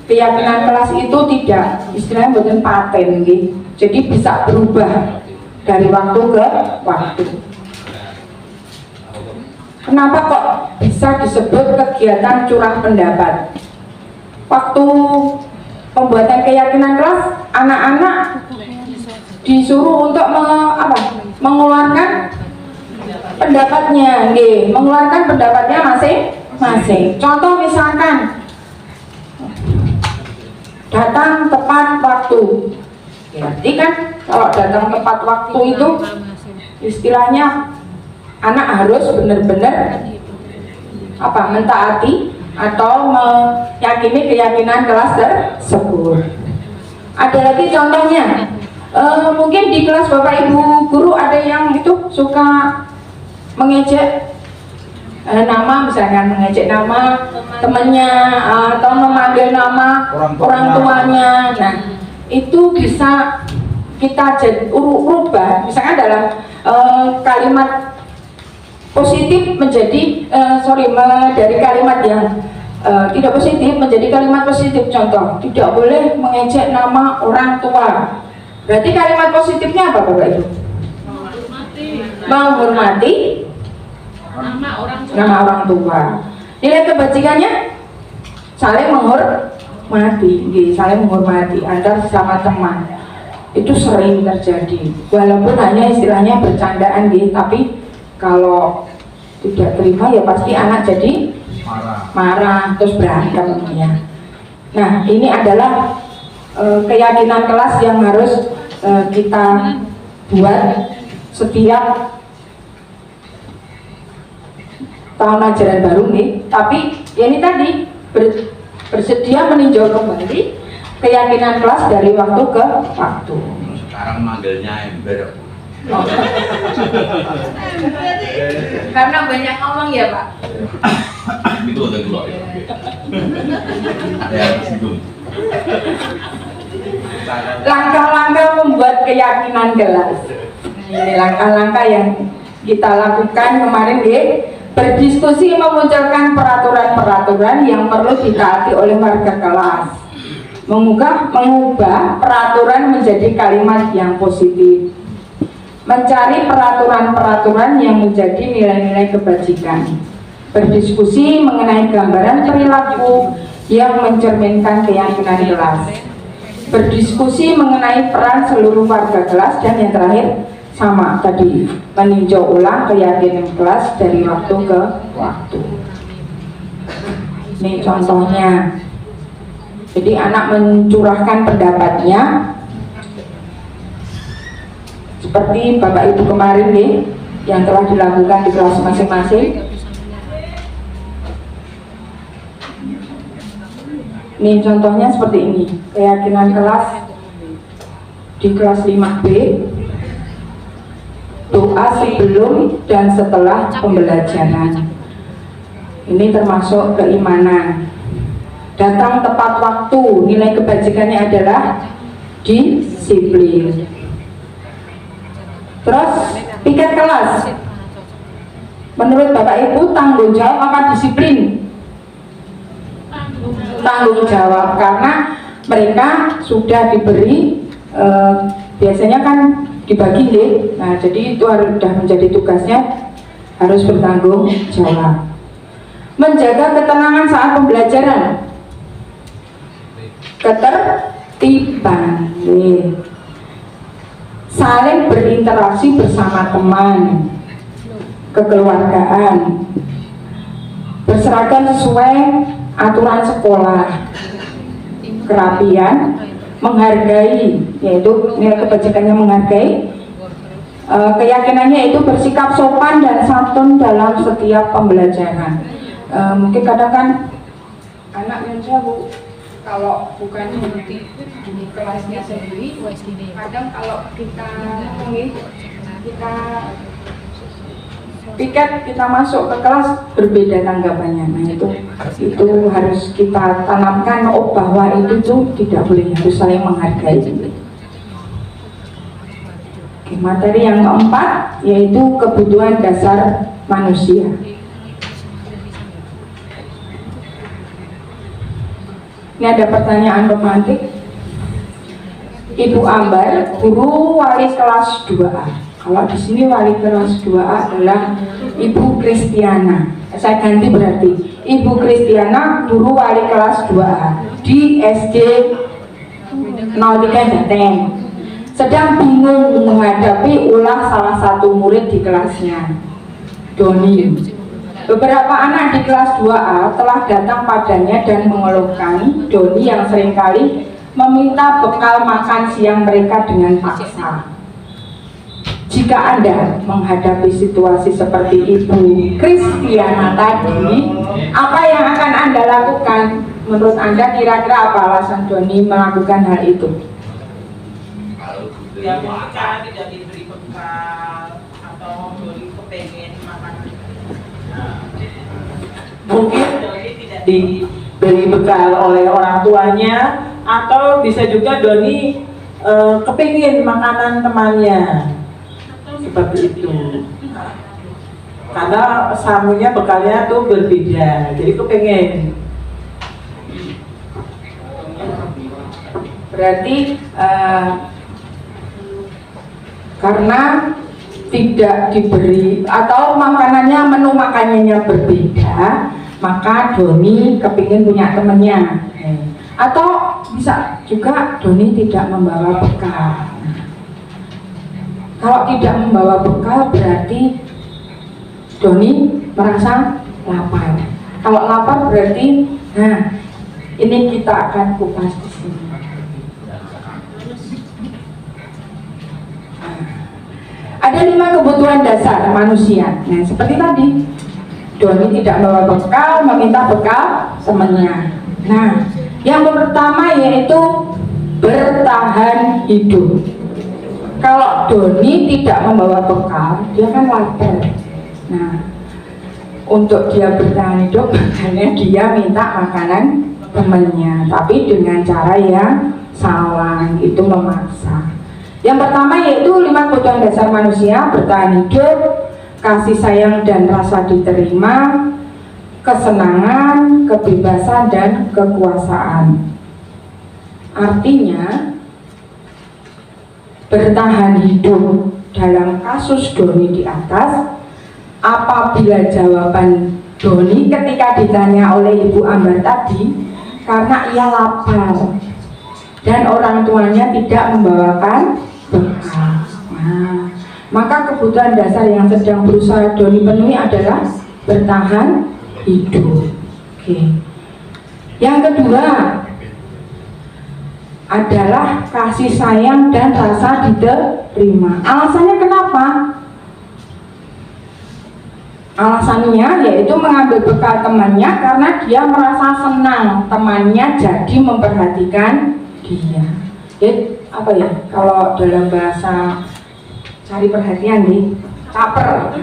Speaker 3: keyakinan kelas itu tidak, istilahnya bukan paten gitu. Jadi bisa berubah dari waktu ke waktu. Kenapa kok bisa disebut kegiatan curah pendapat? Waktu pembuatan keyakinan kelas, anak-anak disuruh untuk mengeluarkan pendapatnya, mengeluarkan pendapatnya masing-masing. Contoh misalkan datang tepat waktu. Berarti kan kalau datang tepat waktu itu istilahnya anak harus benar-benar mentaati atau meyakini keyakinan kelas tersebut. Ada lagi contohnya, mungkin di kelas Bapak Ibu guru ada yang itu suka mengejek nama, misalnya mengejek nama temannya atau memanggil nama orang tuanya. Nah, itu bisa kita ubah, misalkan dalam kalimat positif menjadi dari kalimat yang tidak positif menjadi kalimat positif. Contoh, tidak boleh mengejek nama orang tua. Berarti kalimat positifnya apa Bapak Ibu? menghormati nama orang tua. Nilai kebajikannya saling menghormati, saling menghormati antar sesama teman. Itu sering terjadi, walaupun hanya istilahnya bercandaan tapi kalau tidak terima ya pasti anak jadi marah terus berantem ya. Nah, ini adalah keyakinan kelas yang harus kita buat setiap tahun ajaran baru nih. Tapi ya ini tadi bersedia meninjau kembali keyakinan kelas dari waktu ke waktu.
Speaker 5: Sekarang manggilnya ember.
Speaker 3: Karena banyak ngomong ya Pak.
Speaker 5: Itu ada keluar ya. Ada yang tersinggung.
Speaker 3: Langkah-langkah membuat keyakinan kelas. Ini langkah-langkah yang kita lakukan kemarin berdiskusi memunculkan peraturan-peraturan yang perlu ditaati oleh warga kelas. Mengubah peraturan menjadi kalimat yang positif. Mencari peraturan-peraturan yang menjadi nilai-nilai kebajikan. Berdiskusi mengenai gambaran perilaku yang mencerminkan keyakinan kelas. Berdiskusi mengenai peran seluruh warga kelas, dan yang terakhir sama tadi, meninjau ulang keyakinan kelas dari waktu ke waktu. Ini contohnya. Jadi anak mencurahkan pendapatnya seperti Bapak Ibu kemarin yang telah dilakukan di kelas masing-masing. Ini contohnya seperti ini, keyakinan kelas di kelas 5B, doa sebelum dan setelah pembelajaran. Ini termasuk keimanan. Datang tepat waktu, nilai kebajikannya adalah disiplin. Terus piket kelas, menurut Bapak Ibu tanggung jawab apa disiplin? Tanggung jawab, karena mereka sudah diberi biasanya kan dibagi nah jadi itu harus sudah menjadi tugasnya, harus bertanggung jawab. Menjaga ketenangan saat pembelajaran, ketertiban, saling berinteraksi bersama teman, kekeluargaan, berseragam sesuai aturan sekolah, kerapian, menghargai, yaitu nilai kebajikannya menghargai, keyakinannya itu bersikap sopan dan santun dalam setiap pembelajaran. Mungkin kadang kan anak yang jauh, kalau bukan di kelasnya sendiri, kadang kalau kita piket, kita masuk ke kelas berbeda tanggapannya. Nah itu harus kita tanamkan bahwa itu tuh tidak boleh, harus saling menghargai. Oke, materi yang keempat yaitu kebutuhan dasar manusia. Ini ada pertanyaan romantik. Ibu Ambar, guru wali kelas 2A. Kalau di sini wali kelas 2A adalah Ibu Kristiana. Saya ganti berarti Ibu Kristiana, guru wali kelas 2A di SD 03 Jateng, sedang bingung menghadapi ulah salah satu murid di kelasnya, Doni. Beberapa anak di kelas 2A telah datang padanya dan mengeluhkan Doni yang seringkali meminta bekal makan siang mereka dengan paksa. Jika Anda menghadapi situasi seperti Ibu Kristiana tadi, apa yang akan Anda lakukan? Menurut Anda kira-kira apa alasan Doni melakukan hal itu?
Speaker 1: Ya ketika tidak diberi bekal atau Doni kepengen makan, mungkin Doni tidak diberi bekal oleh orang tuanya, atau bisa juga Doni kepingin makanan temannya. Seperti itu, karena samunya bekalnya tuh berbeda, jadi kepengen.
Speaker 3: Berarti karena tidak diberi atau makanannya menu makanannya berbeda, maka Doni kepingin punya temennya. Atau bisa juga Doni tidak membawa bekal. Kalau tidak membawa bekal berarti Doni merasa lapar. Kalau lapar berarti, nah ini kita akan kupas di sini. Ada 5 kebutuhan dasar manusia. Nah, seperti tadi, Doni tidak membawa bekal, meminta bekal temannya. Nah, yang pertama yaitu bertahan hidup. Kalau Doni tidak membawa bekal, dia kan lapar. Nah, untuk dia bertahan hidup, makanya dia minta makanan temannya, tapi dengan cara yang salah, itu memaksa. Yang pertama yaitu 5 kebutuhan dasar manusia: bertahan hidup, kasih sayang dan rasa diterima, kesenangan, kebebasan, dan kekuasaan. Artinya, bertahan hidup dalam kasus Doni di atas, apabila jawaban Doni ketika ditanya oleh Ibu Ambar tadi, karena ia lapar dan orang tuanya tidak membawakan bekal. Nah, maka kebutuhan dasar yang sedang berusaha Doni penuhi adalah bertahan hidup. Oke. Yang kedua adalah kasih sayang dan rasa diterima. Alasannya kenapa? Alasannya yaitu mengambil bekal temannya karena dia merasa senang temannya jadi memperhatikan dia. Apa ya, kalau dalam bahasa cari perhatian nih, caper.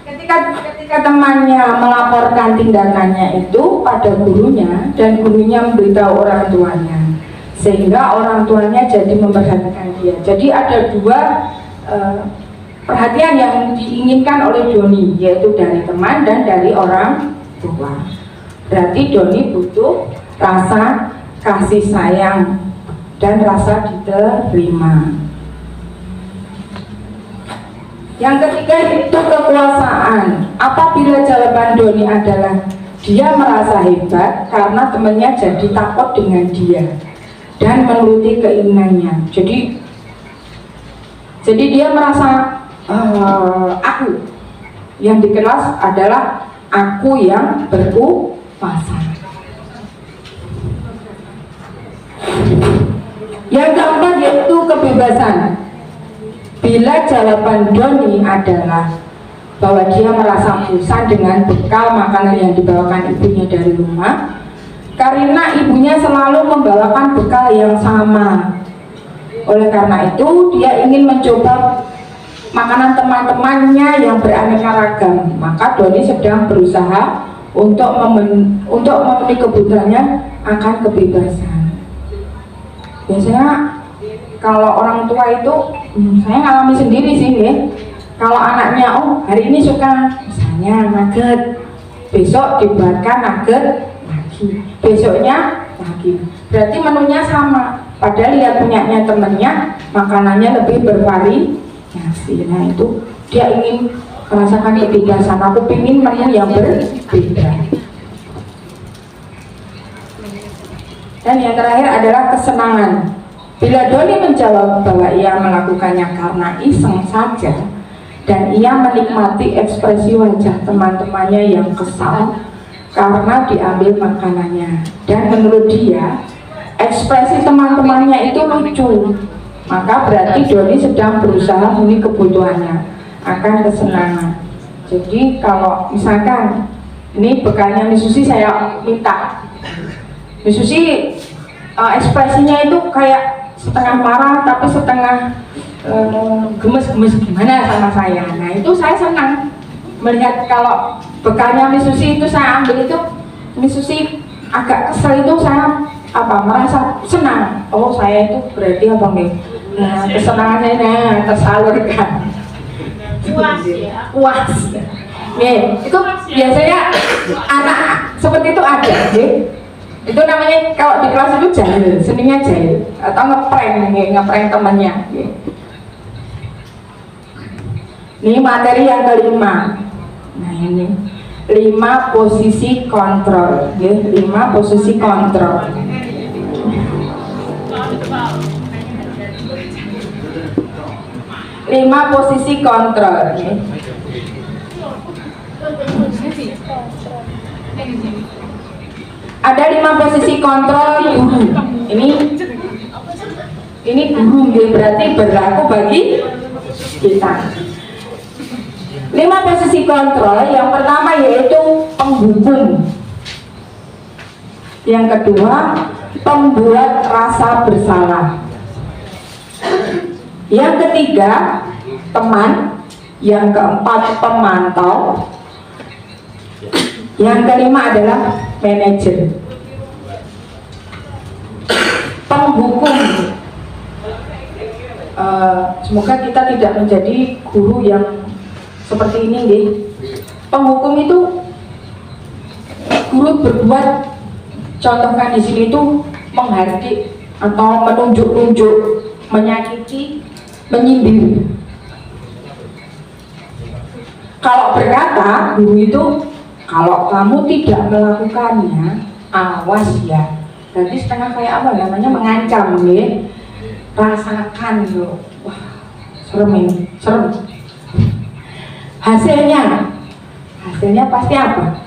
Speaker 3: Ketika temannya melaporkan tindakannya itu pada gurunya dan gurunya memberitahu orang tuanya, sehingga orang tuanya jadi memperhatikan dia. Jadi ada 2 perhatian yang diinginkan oleh Doni, yaitu dari teman dan dari orang tua. Berarti Doni butuh rasa kasih sayang dan rasa diterima. Yang ketiga itu kekuasaan. Apabila jawaban Doni adalah dia merasa hebat karena temannya jadi takut dengan dia dan menuruti keinginannya. Jadi dia merasa aku yang di kelas adalah aku yang berkuasa. Yang keempat yaitu kebebasan. Bila jawaban Doni adalah bahwa dia merasa bosan dengan bekal makanan yang dibawakan ibunya dari rumah, karena ibunya selalu membawakan bekal yang sama. Oleh karena itu, dia ingin mencoba makanan teman-temannya yang beraneka ragam. Maka Doni sedang berusaha untuk memenuhi kebutuhannya akan kebebasan. Biasanya kalau orang tua itu, saya ngalami sendiri sih ya. Kalau anaknya, hari ini suka misalnya nugget, besok dibuatkan nugget lagi, besoknya lagi. Berarti menunya sama. Padahal lihat punyanya temennya, makanannya lebih bervariasi. Nah itu dia ingin merasakan kebebasan. Aku ingin menu yang berbeda. Dan yang terakhir adalah kesenangan. Bila Doni menjawab bahwa ia melakukannya karena iseng saja dan ia menikmati ekspresi wajah teman-temannya yang kesal karena diambil makanannya, dan menurut dia ekspresi teman-temannya itu lucu, maka berarti Doni sedang berusaha memenuhi kebutuhannya akan kesenangan. Jadi kalau misalkan ini bekalnya Miss Susi saya minta, Miss Susi ekspresinya itu kayak setengah marah tapi setengah gemes-gemes gimana sama saya. Nah itu saya senang melihat kalau bekalnya Miss Susi itu saya ambil itu, Miss Susi agak kesel itu saya merasa senang. Oh saya itu berarti apa nih? Nah, kesenangan saya tersalurkan.
Speaker 6: Puas ya.
Speaker 3: Puas. Itu biasanya anak seperti itu ada, ya. Itu namanya kalau di kelas itu jahil, seninya jahil atau ngeprank temannya. Ini materi yang kelima. Nah ini 5 posisi kontrol, ya, 5 posisi kontrol. 5 posisi kontrol. Ya. Ada 5 posisi kontrol guru. Ini guru, ya, berarti berlaku bagi kita. 5 posisi kontrol. Yang pertama yaitu penghukum. Yang kedua, pembuat rasa bersalah. Yang ketiga, teman. Yang keempat, pemantau. Yang kelima adalah manajer. Penghukum. Semoga kita tidak menjadi guru yang seperti ini, nih. Penghukum itu guru berbuat, contohkan di sini itu menghardik atau menunjuk-nunjuk, menyakiti, menyindir. Kalau berkata, guru itu, kalau kamu tidak melakukannya, awas ya. Jadi setengah kayak apa namanya, mengancam, nih. Rasakan loh. Wah, serem ini, serem. Hasilnya pasti apa?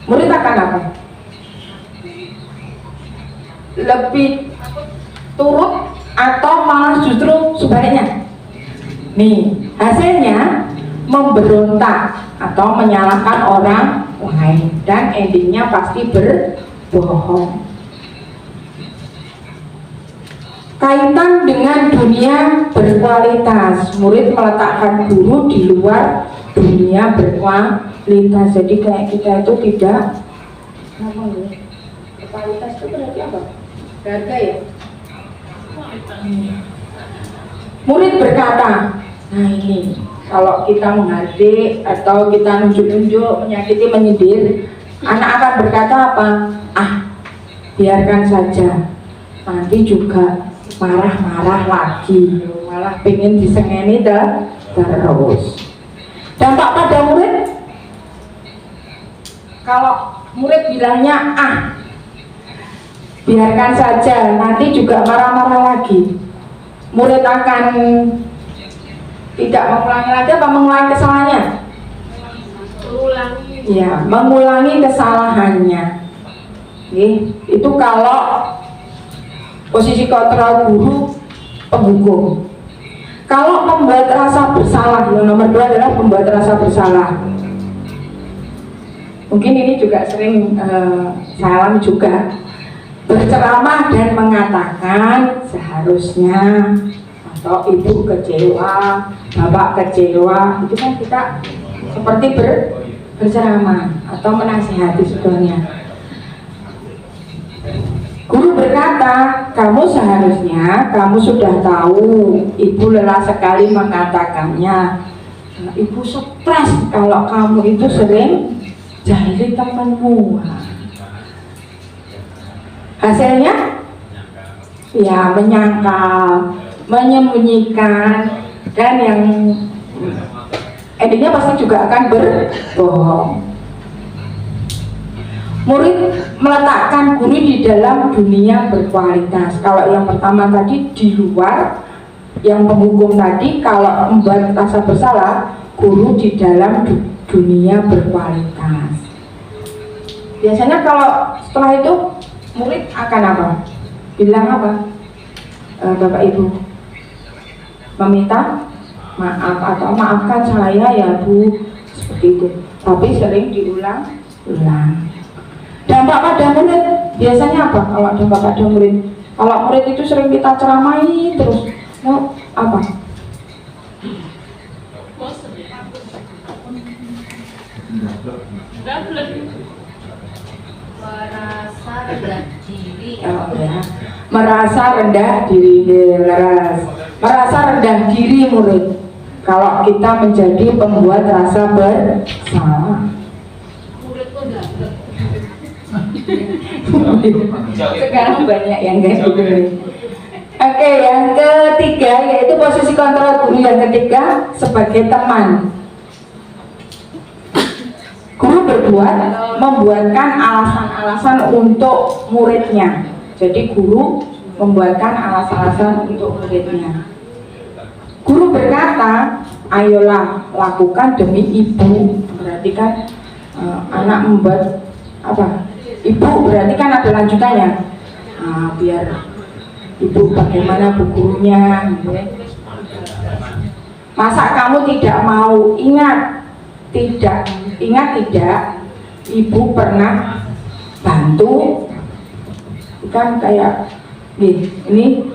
Speaker 3: Murid akan apa? Lebih turut atau malah justru sebaliknya? Nih, hasilnya memberontak atau menyalahkan orang lain, dan endingnya pasti berbohong. Kaitan dengan dunia berkualitas, murid meletakkan guru di luar dunia berkualitas. Jadi kayak kita itu tidak apa ya? Berkualitas itu berarti apa? Harga ya? Murid berkata, nah ini kalau kita menghardik atau kita nunjuk-nunjuk, menyakiti, menyindir, anak akan berkata apa? Ah, biarkan saja, nanti juga marah-marah lagi, malah pengen disengeni terus. Dampak pada murid, kalau murid bilangnya ah, biarkan saja, nanti juga marah-marah lagi, murid akan tidak mengulangi lagi apa mengulangi kesalahannya? Ya, mengulangi kesalahannya. Itu kalau posisi kontrol guru penghukum. Kalau membuat rasa bersalah, yang nomor 2 adalah membuat rasa bersalah. Mungkin ini juga sering saya alami juga. Berceramah dan mengatakan seharusnya, atau ibu kecewa, bapak kecewa, itu kan kita seperti berceramah atau menasihati sebetulnya. Guru berkata, kamu seharusnya, kamu sudah tahu, ibu lelah sekali mengatakannya. Ibu stres kalau kamu itu sering jahili temanmu. Hasilnya, ya menyangkal, menyembunyikan, dan yang endingnya pasti juga akan berbohong. Murid meletakkan guru di dalam dunia berkualitas. Kalau yang pertama tadi di luar, yang penghukum tadi kalau membuat rasa bersalah, guru di dalam dunia berkualitas. Biasanya kalau setelah itu murid akan apa? Bilang apa? Bapak Ibu, meminta maaf atau maafkan saya ya Bu, seperti itu. Tapi sering diulang-ulang. Dampak pada murid biasanya apa? Kalau dampak pada murid, kalau murid itu sering kita ceramai terus, mau apa?
Speaker 6: Merasa rendah diri.
Speaker 3: Oh, ya. Merasa rendah diri, merasa rendah diri murid. Kalau kita menjadi pembuat rasa bersalah. Sekarang banyak yang kayak gitu. Oke, yang ketiga yaitu posisi kontrol guru yang ketiga sebagai teman. membuatkan alasan-alasan untuk muridnya. Jadi guru membuatkan alasan-alasan untuk muridnya. Guru berkata, ayolah lakukan demi ibu. Berarti kan anak membuat apa? Ibu berarti kan ada lanjutannya. Nah, biar ibu bagaimana bu gurunya. Masa kamu tidak mau ingat tidak? Ibu pernah bantu kan kayak ini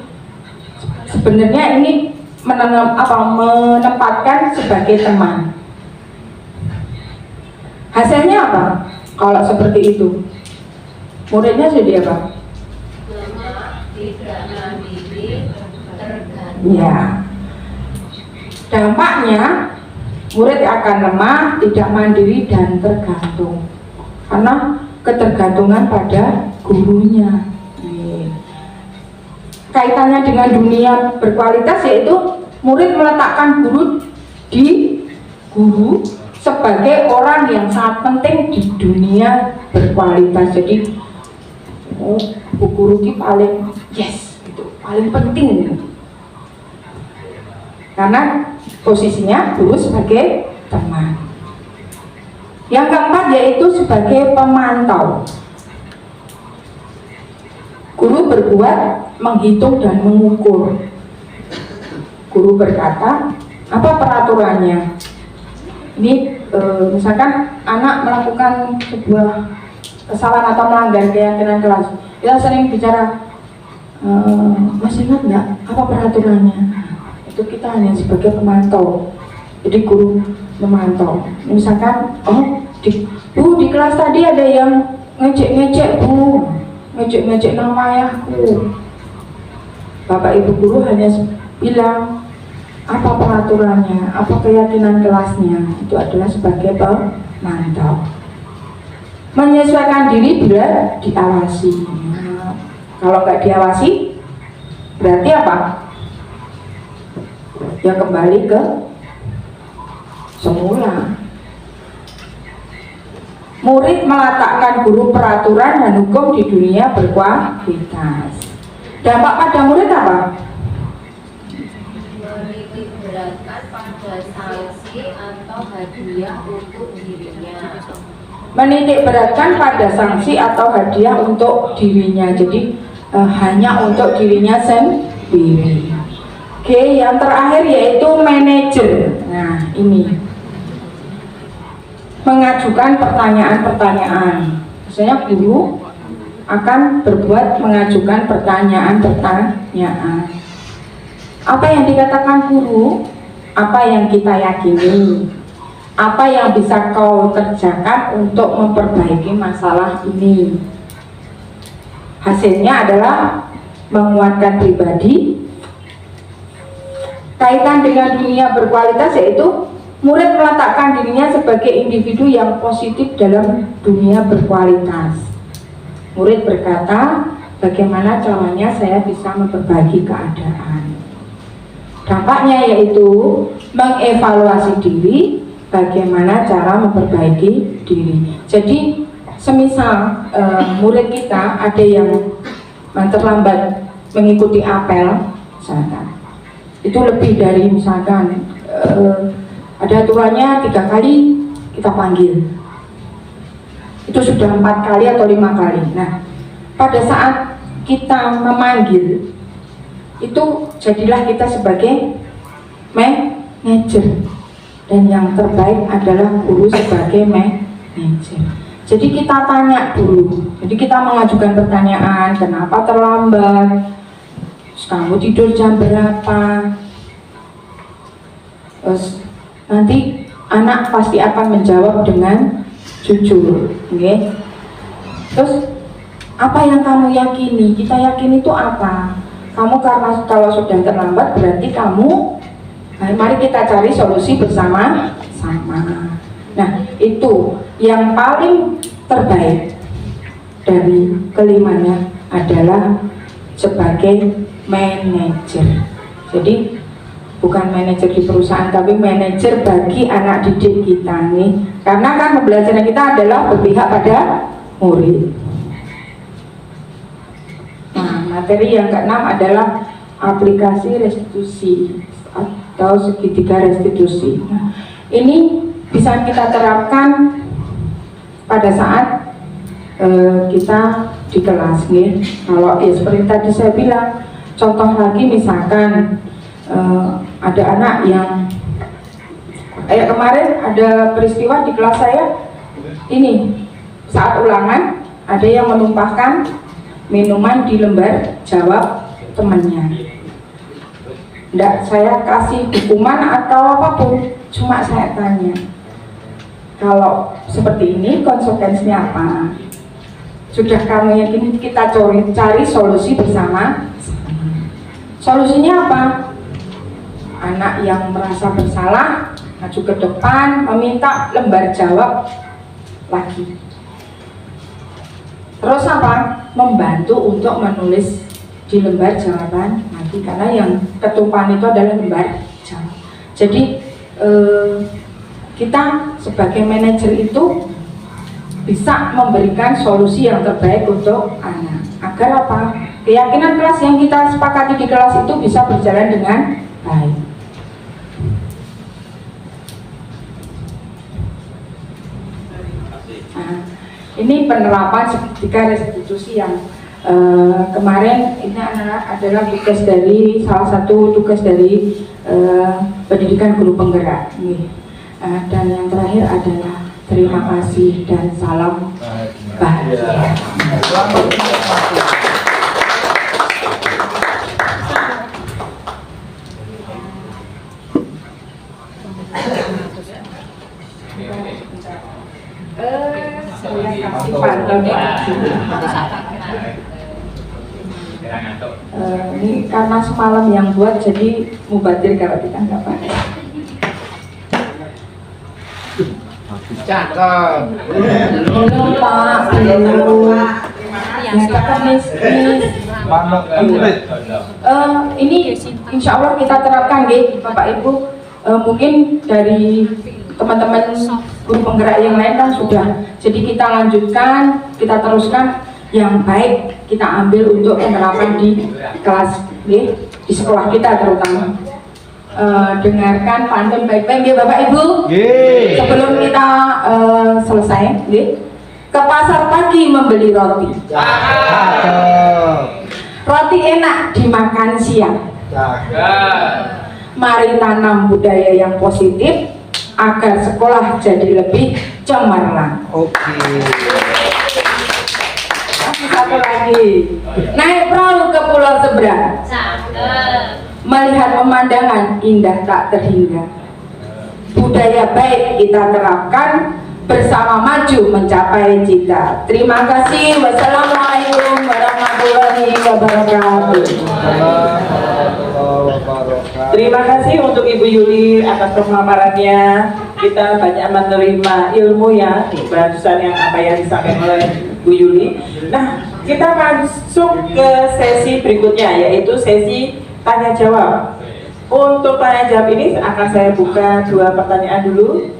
Speaker 3: sebenarnya ini menempatkan sebagai teman. Hasilnya apa? Kalau seperti itu, muridnya jadi apa?
Speaker 6: Lemah, tidak mandiri, tergantung.
Speaker 3: Ya, dampaknya murid akan lemah, tidak mandiri dan tergantung karena ketergantungan pada gurunya. Kaitannya dengan dunia berkualitas yaitu murid meletakkan guru sebagai orang yang sangat penting di dunia berkualitas. Jadi guru ini paling gitu, paling penting gitu. Karena posisinya guru sebagai teman. Yang keempat yaitu sebagai pemantau. Guru berbuat menghitung dan mengukur. Guru berkata, apa peraturannya? Ini misalkan anak melakukan sebuah kesalahan atau melanggar keyakinan kelas, kita sering bicara, masih ingat nggak apa peraturannya? Itu kita hanya sebagai pemantau. Jadi guru memantau. Misalkan, bu di kelas tadi ada yang ngecek bu. Ngecek nama ayahku. Bapak ibu guru hanya bilang apa peraturannya, apa keyakinan kelasnya. Itu adalah sebagai pemantau. Menyesuaikan diri bila diawasi. Kalau nggak diawasi berarti apa? Ya kembali ke semula. Murid meletakkan guru peraturan dan hukum di dunia berkualitas. Dampak pada murid apa?
Speaker 6: Menitik beratkan pada sanksi atau hadiah untuk dirinya.
Speaker 3: Menitik beratkan pada sanksi atau hadiah untuk dirinya. Jadi hanya untuk dirinya sendiri. Oke, yang terakhir yaitu manajer. Nah, ini mengajukan pertanyaan-pertanyaan. Misalnya guru akan berbuat mengajukan pertanyaan-pertanyaan. Apa yang dikatakan guru? Apa yang kita yakini? Apa yang bisa kau kerjakan untuk memperbaiki masalah ini? Hasilnya adalah menguatkan pribadi. Kaitan dengan dunia berkualitas yaitu murid meletakkan dirinya sebagai individu yang positif dalam dunia berkualitas. Murid berkata, bagaimana caranya saya bisa memperbaiki keadaan. Dampaknya yaitu mengevaluasi diri, bagaimana cara memperbaiki diri. Jadi, semisal murid kita ada yang terlambat mengikuti apel, misalkan, itu lebih dari misalkan ada aturannya 3 kali kita panggil, itu sudah 4 kali atau 5 kali. Nah, pada saat kita memanggil itu jadilah kita sebagai manajer, dan yang terbaik adalah guru sebagai manajer. Jadi kita tanya dulu, jadi kita mengajukan pertanyaan, kenapa terlambat, terus kamu tidur jam berapa, terus nanti anak pasti akan menjawab dengan jujur, okay? Terus apa yang kamu yakini? Kita yakini itu apa? Kamu karena kalau sudah terlambat berarti kamu, mari kita cari solusi bersama-sama. Nah, itu yang paling terbaik dari kelimanya adalah sebagai manajer. Jadi bukan manajer di perusahaan, tapi manajer bagi anak didik kita nih. Karena kan pembelajaran kita adalah berpihak pada murid. Nah, materi yang keenam adalah aplikasi restitusi atau segitiga restitusi. Nah, ini bisa kita terapkan pada saat kita di kelas nih. Kalau ya seperti tadi saya bilang, contoh lagi misalkan ada anak yang kayak kemarin ada peristiwa di kelas saya ini, saat ulangan ada yang menumpahkan minuman di lembar jawab temannya. Nggak saya kasih hukuman atau apapun, cuma saya tanya, kalau seperti ini konsekuensinya apa? Sudah kamu yakin? Kita cari solusi bersama. Solusinya apa? Anak yang merasa bersalah maju ke depan meminta lembar jawab lagi. Terus apa? Membantu untuk menulis di lembar jawaban lagi, karena yang ketumpahan itu adalah lembar jawab. Jadi kita sebagai manajer itu bisa memberikan solusi yang terbaik untuk anak, agar apa? Keyakinan kelas yang kita sepakati di kelas itu bisa berjalan dengan baik. Nah, ini penerapan segitiga restitusi yang kemarin ini adalah tugas dari salah satu tugas dari pendidikan guru penggerak. Dan yang terakhir adalah terima kasih dan salam bahagia. Saya kasih pantun ini karena semalam yang buat, jadi mubadir kalau kita nggak pakai.
Speaker 7: Cakep.
Speaker 3: Belum Pak, belum. Ya kakak miskin. Ini insya Allah kita terapkan deh Bapak Ibu. Mungkin dari teman-teman guru penggerak yang lain kan sudah. Jadi kita lanjutkan, kita teruskan yang baik kita ambil untuk penerapan di kelas di sekolah kita terutama. Dengarkan pantun baik-baik ya Bapak Ibu. Sebelum kita selesai, ke pasar pagi membeli roti. Roti enak dimakan siang. Mari tanam budaya yang positif agar sekolah jadi lebih cemerlang. Satu lagi, naik perahu ke pulau seberang. Melihat pemandangan indah tak terhingga. Budaya baik kita terapkan, bersama maju mencapai cita. Terima kasih. Wassalamualaikum warahmatullahi wabarakatuh.
Speaker 1: Terima kasih untuk Ibu Yuli atas pemaparannya. Kita banyak menerima ilmu ya, barusan yang apa yang disampaikan oleh Bu Yuli. Nah, kita masuk ke sesi berikutnya, yaitu sesi tanya jawab. Untuk tanya jawab ini akan saya buka 2 pertanyaan dulu.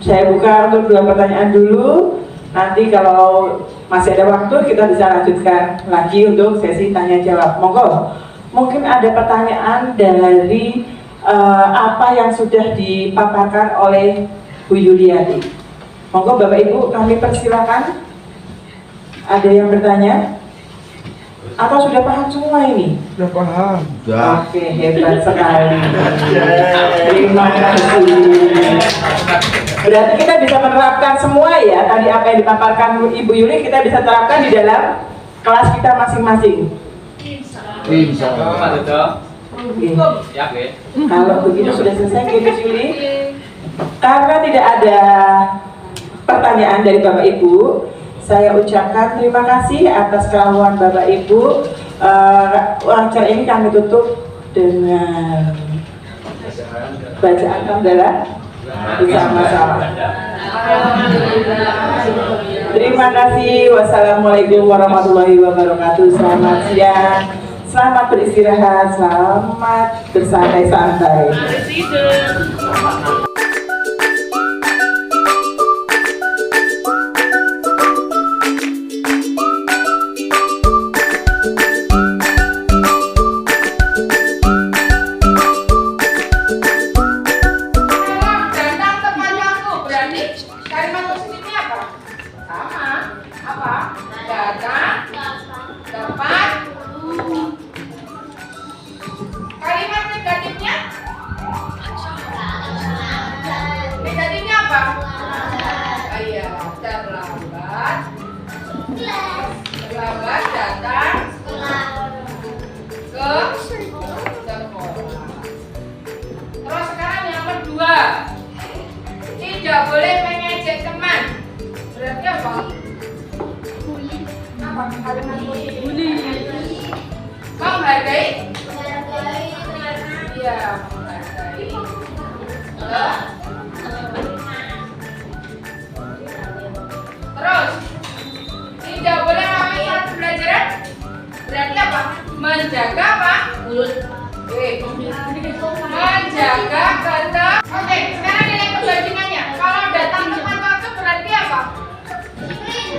Speaker 1: Saya buka untuk 2 pertanyaan dulu. Nanti kalau masih ada waktu kita bisa lanjutkan lagi untuk sesi tanya jawab. Monggo. Mungkin ada pertanyaan dari apa yang sudah dipaparkan oleh Bu Yuliati. Monggo Bapak Ibu kami persilakan. Ada yang bertanya? Atau sudah paham semua ini?
Speaker 7: Sudah paham.
Speaker 1: Oke, hebat sekali. Terima kasih. Berarti kita bisa menerapkan semua ya. Tadi apa yang dipaparkan Ibu Yuli kita bisa terapkan di dalam kelas kita masing-masing.
Speaker 7: Insya Allah.
Speaker 1: Kalau begitu sudah selesai Ibu Yuli. Karena tidak ada pertanyaan dari Bapak Ibu, saya ucapkan terima kasih atas kerahuan Bapak Ibu. Acara ini kami tutup dengan bacaan hamdalah bersama-sama. Terima kasih. Wassalamualaikum warahmatullahi wabarakatuh. Selamat siang. Selamat beristirahat, selamat bersantai-santai.
Speaker 2: Mari tidur.
Speaker 3: Datang tepat waktu, berarti kalimat positifnya apa? Sama, apa? Datang tepat. Kalimat negatifnya? Negatifnya apa? Iya, terlambat. Terlambat datang ke sekolah. Terus sekarang yang kedua, tidak boleh mengejek teman. Berarti apa? Apa kalimat positif? Menghargai? Iya, menghargai. Terus, tidak boleh melakukan saat pembelajaran. Berarti apa? Menjaga apa? Menjaga kata. Oke, sekarang nilai kebajikannya. Kalau datang tepat waktu berarti apa?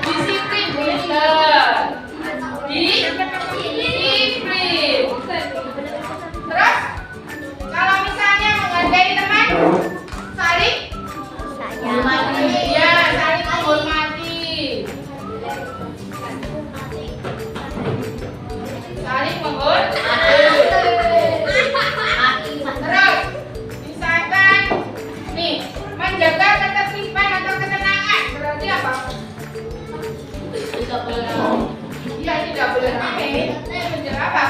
Speaker 3: Disiplin. Disiplin. Terus, kalau misalnya menghargai teman, saling menghormati. Ya, saling menghormati. Saling menghormati. Terus, misalkan nih, menjaga ketertiban atau ketenangan berarti apa? Iya, tidak boleh rame. Menjaga apa?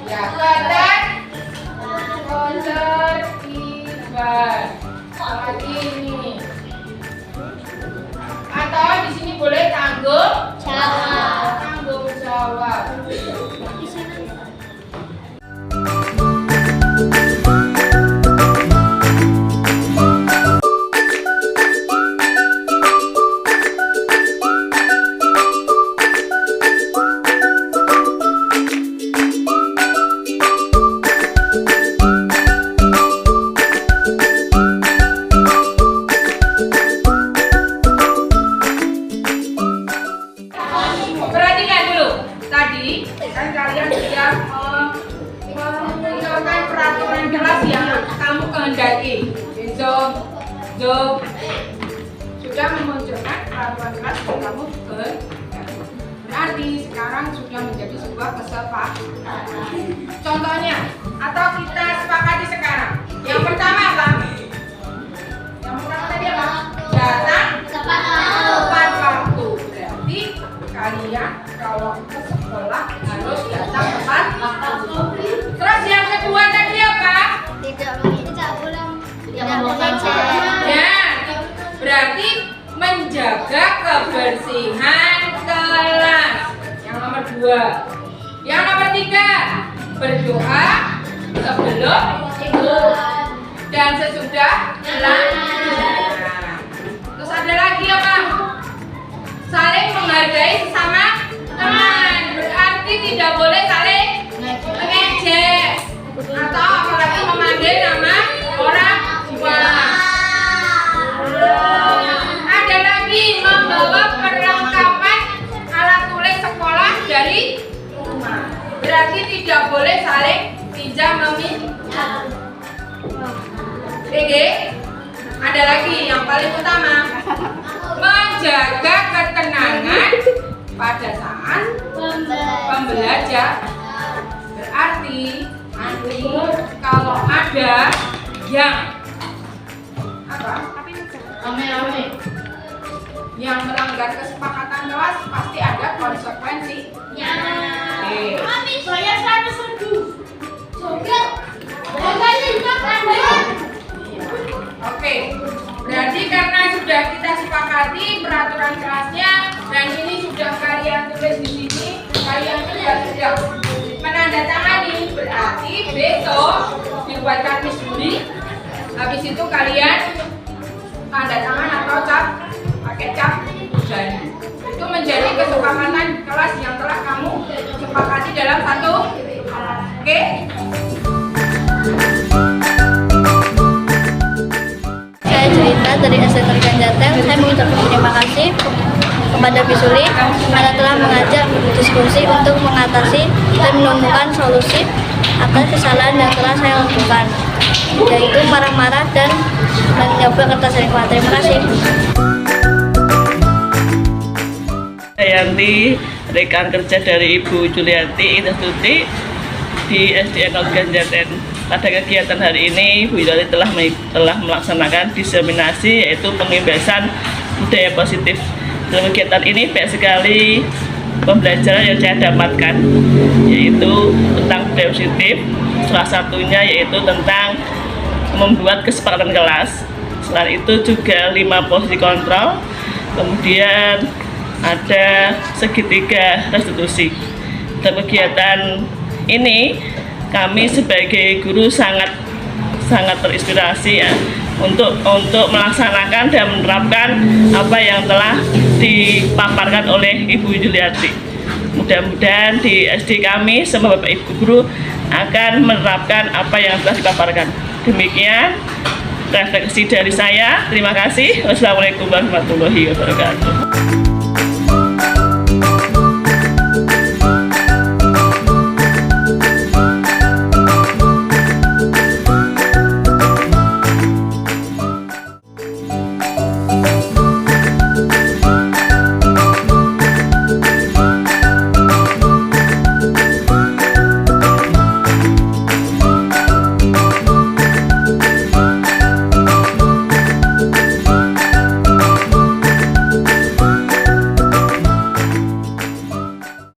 Speaker 3: Ya, ketertiban. Lagi ini. Atau di sini boleh tanggung jawab. Perhatikan dulu. Tadi kan kalian sudah mengucapkan peraturan kelas yang kamu kehendaki. Sudah memunculkan peraturan kelas yang kamu kehendaki. Berarti sekarang sudah menjadi sebuah kesepakatan. Contohnya, atau kita sepakati sekarang. Yang pertama apa? Yang pertama tadi apa? Datang tepat waktu. Berarti kalian kalau ke sekolah harus datang tepat waktu. Terus yang kedua tadi apa? Ya, berarti menjaga kebersihan kelas. Yang nomor 2. Yang nomor 3, berdoa sebelum dan sesudah belajar. Terus ada lagi apa? Saling menghargai sesama teman. Berarti tidak boleh saling mengejek atau apalagi memanggil nama orang tua. Ada lagi membawa perlengkapan alat tulis sekolah dari rumah. Berarti tidak boleh saling pinjam meminjam. Oke, ada lagi yang paling utama, menjaga ketenangan pada saat pembelajaran. Berarti nanti kalau ada yang apa? Rame-rame yang melanggar kesepakatan kelas pasti ada konsekuensinya. Saya 100.000. Oke, berarti karena sudah kita sepakati peraturan kelasnya dan ini sudah kalian tulis di sini, kalian juga sudah menandatangani. Berarti besok dibuatkan Miss Juli. Habis itu kalian tanda tangan atau cap pakai cap jadi. itu menjadi kesepakatan kelas yang telah kamu sepakati dalam satu. Oke?
Speaker 8: Saya cerita dari SD Terganjaten. Saya mengucapkan terima kasih kepada Bisuli karena telah mengajak diskusi untuk mengatasi dan menemukan solusi atas kesalahan yang telah saya lakukan, yaitu marah-marah dan mencoba kertas reklam. Terima kasih.
Speaker 9: Yanti, rekan kerja dari Ibu Juliati Indah Tuti di SDN Ganjaten. Pada kegiatan hari ini, Bu Juliati telah melaksanakan diseminasi, yaitu pengimbasan budaya positif. Dalam kegiatan ini banyak sekali pembelajaran yang saya dapatkan, yaitu tentang budaya positif. Salah satunya yaitu tentang membuat kesepakatan kelas. Selain itu juga 5 posisi kontrol, kemudian ada segitiga restitusi. Dalam kegiatan ini kami sebagai guru sangat terinspirasi ya untuk melaksanakan dan menerapkan apa yang telah dipaparkan oleh Ibu Juliati. Mudah-mudahan di SD kami semua Bapak Ibu guru akan menerapkan apa yang telah dipaparkan. Demikian refleksi dari saya. Terima kasih. Wassalamualaikum warahmatullahi wabarakatuh.